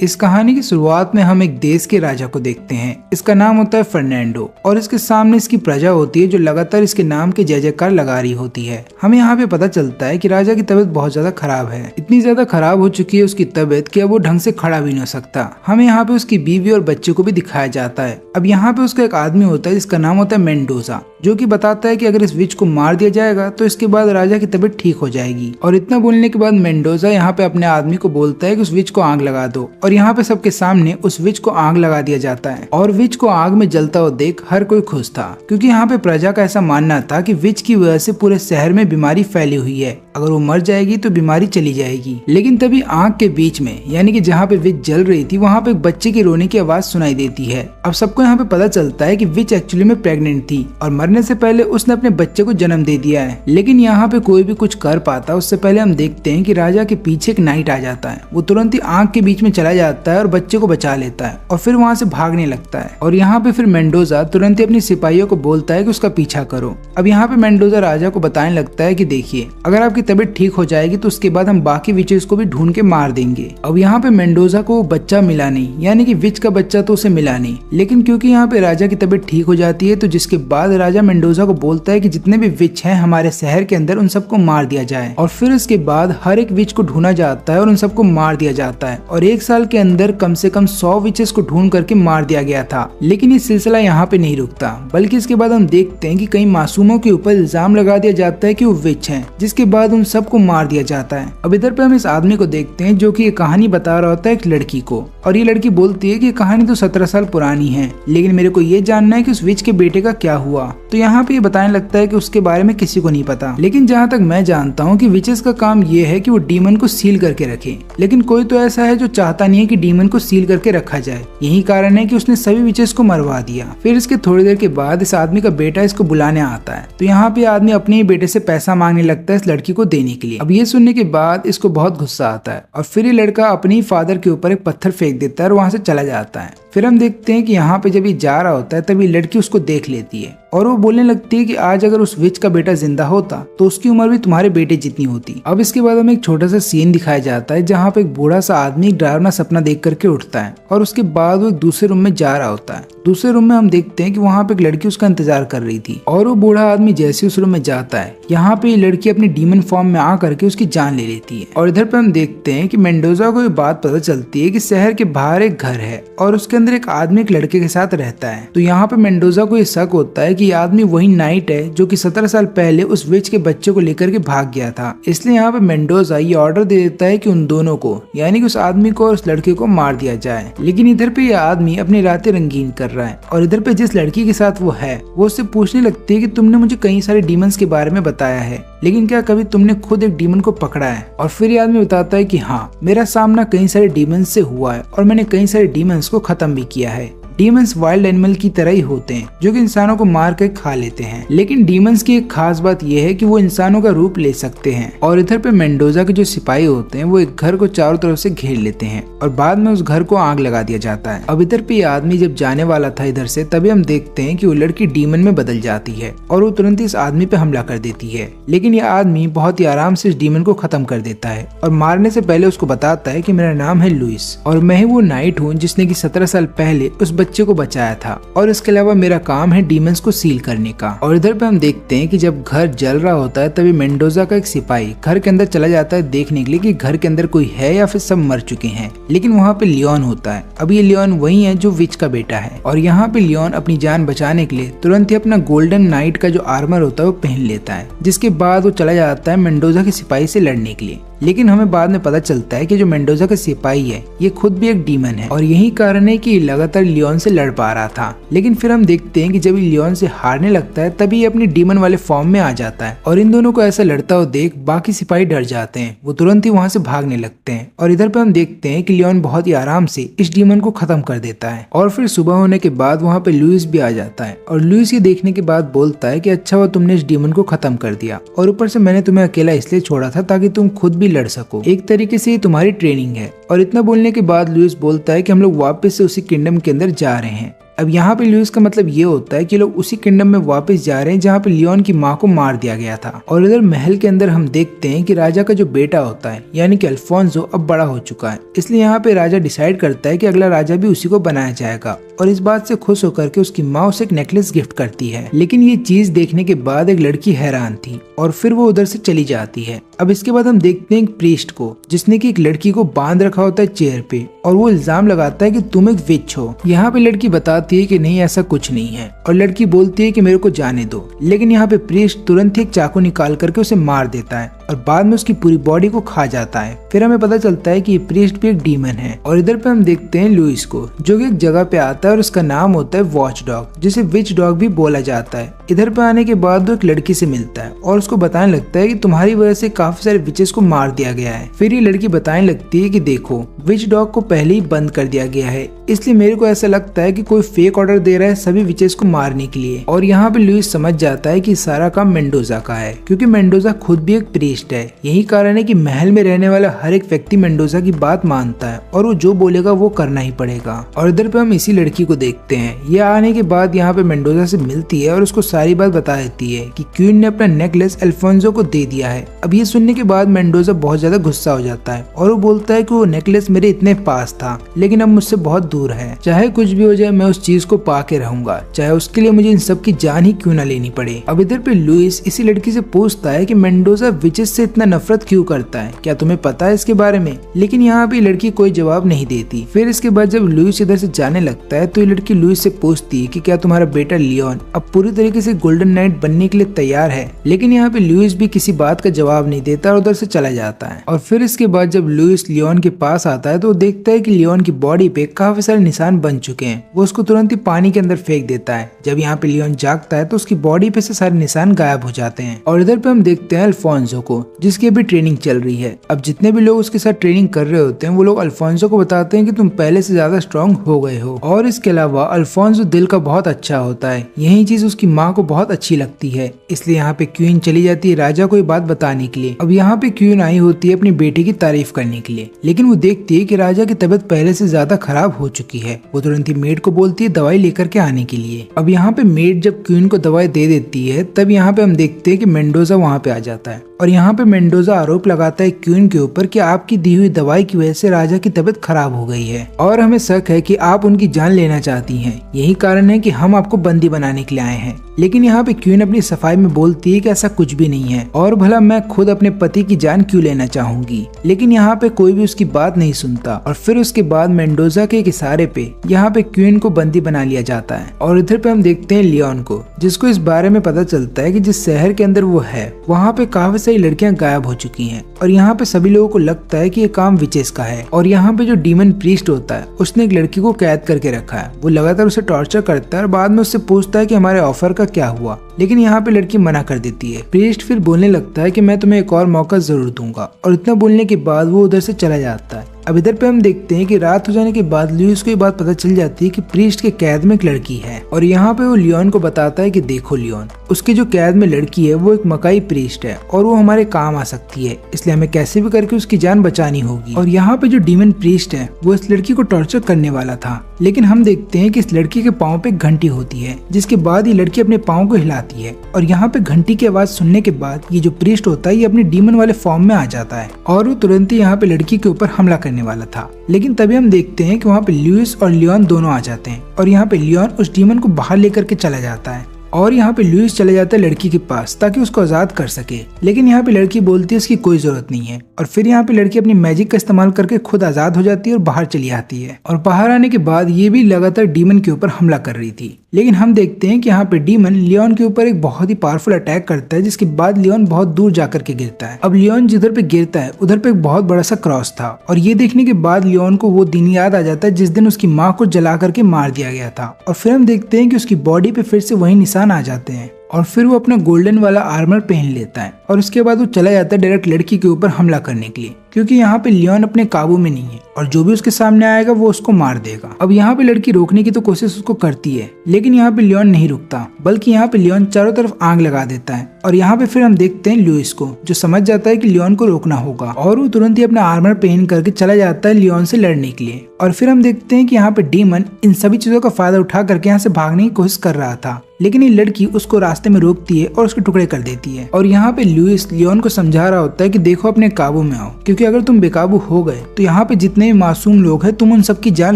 इस कहानी की शुरुआत में हम एक देश के राजा को देखते हैं। इसका नाम होता है फर्नांडो और इसके सामने इसकी प्रजा होती है जो लगातार इसके नाम के जय जयकार लगा रही होती है। हमें यहाँ पे पता चलता है कि राजा की तबीयत बहुत ज्यादा खराब है। इतनी ज्यादा खराब हो चुकी है उसकी तबीयत कि अब वो ढंग से खड़ा भी नहीं हो सकता। हमें यहाँ पे उसकी बीवी और बच्चे को भी दिखाया जाता है। अब यहाँ पे उसका एक आदमी होता है जिसका नाम होता है मेंडोजा, जो कि बताता है कि अगर इस विच को मार दिया जाएगा तो इसके बाद राजा की तबीयत ठीक हो जाएगी। और इतना बोलने के बाद मेंडोजा यहाँ पे अपने आदमी को बोलता है कि उस विच को आग लगा दो और यहाँ पे सबके सामने उस विच को आग लगा दिया जाता है। और विच को आग में जलता हुआ देख हर कोई खुश था, क्योंकि यहाँ पे प्रजा का ऐसा मानना था कि विच की वजह से पूरे शहर में बीमारी फैली हुई है, अगर वो मर जाएगी तो बीमारी चली जाएगी। लेकिन तभी आग के बीच में यानी कि जहाँ पे विच जल रही थी वहाँ पे एक बच्चे की रोने की आवाज सुनाई देती है। अब सबको यहाँ पे पता चलता है कि विच एक्चुअली में प्रेग्नेंट थी और मरने से पहले उसने अपने बच्चे को जन्म दे दिया है। लेकिन यहाँ पे कोई भी कुछ कर पाता उससे पहले हम देखते हैं कि राजा के पीछे एक नाइट आ जाता है। वो तुरंत ही आग के बीच में चला जाता है और बच्चे को बचा लेता है और फिर वहाँ से भागने लगता है। और यहाँ पे फिर मेंडोजा तुरंत ही अपने सिपाहियों को बोलता है कि उसका पीछा करो। अब यहाँ पे मेंडोजा राजा को बताने लगता है कि देखिए, अगर आपकी तबीयत ठीक हो जाएगी तो उसके बाद हम बाकी विचेस को भी ढूंढ के मार देंगे। अब यहाँ पे मेंडोजा को वो बच्चा मिला नहीं, यानी कि विच का बच्चा तो उसे मिला नहीं। लेकिन क्योंकि यहाँ पे राजा की तबीयत ठीक हो जाती है तो जिसके बाद राजा मेंडोजा को बोलता है कि जितने भी विच हैं हमारे शहर के अंदर उन सबको मार दिया जाए। और फिर इसके बाद हर एक विच को ढूंढा जाता है और उन सबको मार दिया जाता है। और एक साल के अंदर कम से कम 100 विचेस को ढूंढ करके मार दिया गया था। लेकिन ये सिलसिला यहाँ पे नहीं रुकता, बल्कि इसके बाद हम देखते हैं कि कई मासूमों के ऊपर इल्जाम लगा दिया जाता है कि वो विच हैं, जिसके बाद उन सबको मार दिया जाता है। अब इधर पे हम इस आदमी को देखते हैं जो कि ये कहानी बता रहा होता है एक लड़की को, और ये लड़की बोलती है कि कहानी तो 17 साल पुरानी है, लेकिन मेरे को ये जानना है कि उस विच के बेटे का क्या हुआ। तो यहाँ पे ये बताने लगता है कि उसके बारे में किसी को नहीं पता। लेकिन जहाँ तक मैं जानता हूँ कि विचेस का काम ये है कि वो डीमन को सील करके रखे, लेकिन कोई तो ऐसा है जो चाहता नहीं है कि डीमन को सील करके रखा जाए। यही कारण है कि उसने सभी विचेस को मरवा दिया। फिर इसके थोड़ी देर के बाद इस आदमी का बेटा इसको बुलाने आता है। तो यहाँ पे आदमी अपने ही बेटे से पैसा मांगने लगता है इस लड़की को देने के लिए। अब ये सुनने के बाद इसको बहुत गुस्सा आता है और फिर ये लड़का अपने ही फादर के ऊपर एक पत्थर फेंक देता है और वहां से चला जाता है। फिर हम देखते हैं कि यहाँ पे जब ये जा रहा होता है तभी लड़की उसको देख लेती है और वो बोलने लगती है कि आज अगर उस विच का बेटा जिंदा होता तो उसकी उम्र भी तुम्हारे बेटे जितनी होती। अब इसके बाद हमें एक छोटा सा सीन दिखाया जाता है जहाँ पे एक बूढ़ा सा आदमी एक डरावना सपना देख करके उठता है और उसके बाद वो एक दूसरे रूम में जा रहा होता है। दूसरे रूम में हम देखते हैं कि वहाँ पे एक लड़की उसका इंतजार कर रही थी और वो बूढ़ा आदमी जैसे उस रूम में जाता है यहाँ पे ये लड़की अपनी डीमन फॉर्म में आ करके उसकी जान ले लेती है। और इधर पे हम देखते हैं कि मेंडोजा को ये बात पता चलती है कि शहर के बाहर एक घर है और उसके अंदर एक आदमी एक लड़के के साथ रहता है। तो यहाँ पे मेंडोजा को ये शक होता है कि ये आदमी वही नाइट है जो कि 17 साल पहले उस विच के बच्चे को लेकर के भाग गया था। इसलिए यहाँ पे मेंडोजा ये ऑर्डर दे देता है कि उन दोनों को यानी कि उस आदमी को और उस लड़के को मार दिया जाए। लेकिन इधर पे ये आदमी अपनी रातें रंगीन कर रहा है और इधर पे जिस लड़की के साथ वो है वो उससे पूछने लगती है कि तुमने मुझे कई सारे डीमंस के बारे में बताया है, लेकिन क्या कभी तुमने खुद एक डीमन को पकड़ा है? और फिर ये आदमी बताता है कि हाँ, मेरा सामना कई सारे डीमंस से हुआ है और मैंने कई सारे डीमंस को खत्म भी किया है। डीमंस वाइल्ड एनिमल की तरह ही होते हैं जो कि इंसानों को मार कर खा लेते हैं, लेकिन डीमंस की एक खास बात यह है कि वो इंसानों का रूप ले सकते हैं। और इधर पे मेंडोजा के जो सिपाही होते हैं वो एक घर को चारों तरफ से घेर लेते हैं और बाद में उस घर को आग लगा दिया जाता है। अब इधर पे ये आदमी जब जाने वाला था इधर से तभी हम देखते हैं कि वो लड़की डीमन में बदल जाती है और वो तुरंत इस आदमी पे हमला कर देती है। लेकिन ये आदमी बहुत ही आराम से इस डीमन को खत्म कर देता है और मारने से पहले उसको बताता है कि मेरा नाम है लुइस और मैं ही वो नाइट हूँ जिसने की 17 साल पहले उस बच्चे को बचाया था और इसके अलावा मेरा काम है डीमंस को सील करने का। और इधर पे हम देखते हैं कि जब घर जल रहा होता है तभी मेंडोजा का एक सिपाही घर के अंदर चला जाता है देखने के लिए कि घर के अंदर कोई है या फिर सब मर चुके हैं। लेकिन वहाँ पे लियोन होता है। अब ये लियोन वही है जो विच का बेटा है और यहाँ पे लियोन अपनी जान बचाने के लिए तुरंत ही अपना गोल्डन नाइट का जो आर्मर होता है वो पहन लेता है, जिसके बाद वो चला जाता है मेंडोजा के सिपाही से लड़ने के लिए। लेकिन हमें बाद में पता चलता है कि जो मेंडोजा का सिपाही है ये खुद भी एक डीमन है और यही कारण है कि लगातार लियोन से लड़ पा रहा था। लेकिन फिर हम देखते हैं कि जब लियोन से हारने लगता है तभी ये अपनी डीमन वाले फॉर्म में आ जाता है और इन दोनों को ऐसा लड़ता हुआ देख बाकी सिपाही डर जाते हैं, वो तुरंत ही वहां से भागने लगते हैं। और इधर पे हम देखते हैं कि लियोन बहुत ही आराम से इस डीमन को खत्म कर देता है। और फिर सुबह होने के बाद वहाँ पे लुइस भी आ जाता है और लुइस ये देखने के बाद बोलता है कि अच्छा हुआ तुमने इस डीमन को खत्म कर दिया और ऊपर से मैंने तुम्हें अकेला इसलिए छोड़ा था ताकि तुम खुद भी लड़ सको, एक तरीके से तुम्हारी ट्रेनिंग है। और इतना बोलने के बाद लुइस बोलता है कि हम लोग वापस से उसी किंगडम के अंदर जा रहे हैं अब यहाँ पे लुइस का मतलब ये होता है कि लोग उसी किंगडम में वापस जा रहे हैं जहाँ पे लियोन की माँ को मार दिया गया था। और इधर महल के अंदर हम देखते हैं कि राजा का जो बेटा होता है यानी कि अल्फोंसो अब बड़ा हो चुका है, इसलिए यहाँ पे राजा डिसाइड करता है कि अगला राजा भी उसी को बनाया जाएगा। और इस बात से खुश होकर के उसकी माँ उसे एक नेकलेस गिफ्ट करती है। लेकिन ये चीज देखने के बाद एक लड़की हैरान थी और फिर वो उधर से चली जाती है। अब इसके बाद हम देखते हैं एक प्रीस्ट को जिसने की एक लड़की को बांध रखा होता है चेयर पे और वो इल्जाम लगाता है कि तुम एक विच हो। यहाँ पे लड़की बताती है कि नहीं ऐसा कुछ नहीं है और लड़की बोलती है कि मेरे को जाने दो। लेकिन यहाँ पे प्रीस्ट तुरंत ही एक चाकू निकाल करके उसे मार देता है और बाद में उसकी पूरी बॉडी को खा जाता है। फिर हमें पता चलता है कि ये प्रीस्ट भी एक डीमन है। और इधर पे हम देखते हैं लुइस को जो कि एक जगह पे आता है और उसका नाम होता है वॉच डॉग, जिसे विच डॉग भी बोला जाता है। इधर पे आने के बाद वो एक लड़की से मिलता है और उसको बताने लगता है कि तुम्हारी वजह से काफी सारे विचेस को मार दिया गया है। फिर ये लड़की बताने लगती है कि देखो विच डॉग को पहले ही बंद कर दिया गया है, इसलिए मेरे को ऐसा लगता है कि कोई फेक ऑर्डर दे रहा है सभी विचेस को मारने के लिए। और यहाँ पे लुइस समझ जाता है कि सारा काम मेंडोजा का है क्योंकि मेंडोजा खुद भी एक प्रीस्ट है। यही कारण है कि महल में रहने वाला हर एक व्यक्ति मेंडोजा की बात मानता है और वो जो बोलेगा वो करना ही पड़ेगा। और इधर पे हम इसी लड़की को देखते हैं। ये आने के बाद यहाँ पे मेंडोजा से मिलती है और उसको सारी बात बता देती है कि क्वीन ने अपना नेकलेस अल्फोंसो को दे दिया है। अब ये सुनने के बाद मेंडोजा बहुत ज्यादा गुस्सा हो जाता है और वो बोलता है कि वो नेकलेस मेरे इतने पास था लेकिन अब मुझसे बहुत दूर है। चाहे कुछ भी हो जाए मैं उस चीज को पा के रहूंगा, चाहे उसके लिए मुझे इन सब की जान ही क्यों ना लेनी पड़े। अब इधर पे लुइस इसी लड़की से पूछता है कि मेंडोजा विचेस से इतना नफरत क्यों करता है, क्या तुम्हें पता है इसके बारे में। लेकिन यहाँ पे लड़की कोई जवाब नहीं देती। फिर इसके बाद जब लुइस इधर से जाने लगता है तो ये लड़की लुइस से पूछती है कि क्या तुम्हारा बेटा लियोन अब पूरी तरीके से गोल्डन नाइट बनने के लिए तैयार है। लेकिन यहाँ पे लुइस भी किसी बात का जवाब नहीं देता और उधर से चला जाता है। और फिर इसके बाद जब लुइस लियोन के पास आता है तो वो देखता है कि लियोन की बॉडी पे काफी सारे निशान बन चुके हैं। वो उसको तुरंत ही पानी के अंदर फेंक देता है। जब यहाँ पे लियोन जागता है तो उसकी बॉडी पे से सारे निशान गायब हो जाते हैं। और इधर पे हम देखते हैं अल्फोंसो को जिसकी अभी ट्रेनिंग चल रही है। अब जितने भी लोग उसके साथ ट्रेनिंग कर रहे होते हैं वो लोग अल्फोंसो को बताते हैं कि तुम पहले से ज्यादा स्ट्रांग हो गए हो। और इसके अलावा अल्फोंसो दिल का बहुत अच्छा होता है। यही चीज उसकी माँ को बहुत अच्छी लगती है, इसलिए यहाँ पे क्वीन चली जाती है राजा को ये बात बताने के लिए। अब यहाँ पे क्वीन आई होती है अपनी बेटे की तारीफ करने के लिए, लेकिन वो देखती है कि राजा की तबीयत पहले से ज्यादा खराब हो चुकी है। वो तुरंत ही मेड को बोलती है दवाई लेकर के आने के लिए। अब यहाँ पे मेड जब क्वीन को दवाई दे देती है तब यहाँ पे हम देखते हैं कि मेंडोजा वहाँ पे आ जाता है और यहाँ पे मेंडोजा आरोप लगाता है क्वीन के ऊपर कि आपकी दी हुई दवाई की वजह से राजा की तबीयत खराब हो गई है और हमें शक है कि आप उनकी जान लेना चाहती हैं। यही कारण है कि हम आपको बंदी बनाने के लिए आए हैं। लेकिन यहाँ पे क्वीन अपनी सफाई में बोलती है कि ऐसा कुछ भी नहीं है और भला मैं खुद अपने पति की जान क्यों लेना चाहूंगी। लेकिन यहाँ पे कोई भी उसकी बात नहीं सुनता और फिर उसके बाद मेंडोजा के एक इशारे पे यहाँ पे क्वीन को बंदी बना लिया जाता है। और इधर पे हम देखते हैं लियोन को जिसको इस बारे में पता चलता है कि जिस शहर के अंदर वो है वहाँ पे काफी सारी लड़कियां गायब हो चुकी हैं और यहाँ पे सभी लोगों को लगता है कि ये काम विचेस का है। और यहाँ पे जो डीमन प्रीस्ट होता है उसने एक लड़की को कैद करके रखा है। वो लगातार उसे टॉर्चर करता है और बाद में उससे पूछता है कि हमारे ऑफर का क्या हुआ। लेकिन यहाँ पे लड़की मना कर देती है। प्रीस्ट फिर बोलने लगता है कि मैं तुम्हें एक और मौका जरूर दूंगा और इतना बोलने के बाद वो उधर से चला जाता है। अब इधर पे हम देखते हैं कि रात हो जाने के बाद लुइस को ये बात पता चल जाती है कि प्रीस्ट के कैद में एक लड़की है और यहाँ पे वो लियोन को बताता है कि देखो लियोन, उसके जो कैद में लड़की है वो एक मकाई प्रीस्ट है और वो हमारे काम आ सकती है, इसलिए हमें कैसे भी करके उसकी जान बचानी होगी। और यहाँ पे जो डीमन प्रीस्ट है वो इस लड़की को टॉर्चर करने वाला था, लेकिन हम देखते हैं कि इस लड़की के पाँव पे घंटी होती है जिसके बाद ये लड़की अपने पाँव को हिलाती है और यहाँ पे घंटी की आवाज सुनने के बाद ये जो प्रीस्ट होता है ये अपने डीमन वाले फॉर्म में आ जाता है और वो तुरंत ही यहाँ पे लड़की के ऊपर हमला करने वाला था। लेकिन तभी हम देखते हैं कि वहाँ पे लुइस और लियोन दोनों आ जाते हैं और यहाँ पे लियोन उस डीमन को बाहर लेकर के चला जाता है और यहाँ पे लुइस चले जाता है लड़की के पास ताकि उसको आजाद कर सके। लेकिन यहाँ पे लड़की बोलती है इसकी कोई जरूरत नहीं है और फिर यहाँ पे लड़की अपनी मैजिक का इस्तेमाल करके खुद आजाद हो जाती है और बाहर चली आती है। और बाहर आने के बाद ये भी लगातार डीमन के ऊपर हमला कर रही थी। लेकिन हम देखते हैं कि यहाँ पे डीमन लियोन के ऊपर एक बहुत ही पावरफुल अटैक करता है जिसके बाद लियोन बहुत दूर जाकर के गिरता है। अब लियोन जिधर पे गिरता है उधर पे एक बहुत बड़ा सा क्रॉस था और ये देखने के बाद लियोन को वो दिन याद आ जाता है जिस दिन उसकी माँ को जला करके मार दिया गया था। और फिर हम देखते हैं कि उसकी बॉडी पे फिर से वही निशान आ जाते हैं और फिर वो अपना गोल्डन वाला आर्मर पहन लेता है और उसके बाद वो चला जाता है डायरेक्ट लड़की के ऊपर हमला करने के लिए। क्योंकि यहाँ पे लियोन अपने काबू में नहीं है और जो भी उसके सामने आएगा वो उसको मार देगा। अब यहाँ पे लड़की रोकने की तो कोशिश उसको करती है, लेकिन यहाँ पे लियोन नहीं रुकता, बल्कि यहाँ पे लियोन चारों तरफ आग लगा देता है। और यहाँ पे फिर हम देखते हैं लुइस को, जो समझ जाता है कि लियोन को रोकना होगा और वो तुरंत ही अपना आर्मर पहन करके चला जाता है लियोन से लड़ने के लिए। और फिर हम देखते हैं कि यहाँ पे डीमन इन सभी चीजों का फायदा उठा करके यहाँ से भागने की कोशिश कर रहा था, लेकिन ये लड़की उसको रास्ते में रोकती है और उसके टुकड़े कर देती है। और यहाँ पे लुइस लियोन को समझा रहा होता है कि देखो अपने काबू में आओ, क्योंकि अगर तुम बेकाबू हो गए तो यहाँ पे जितने भी मासूम लोग हैं तुम उन सबकी जान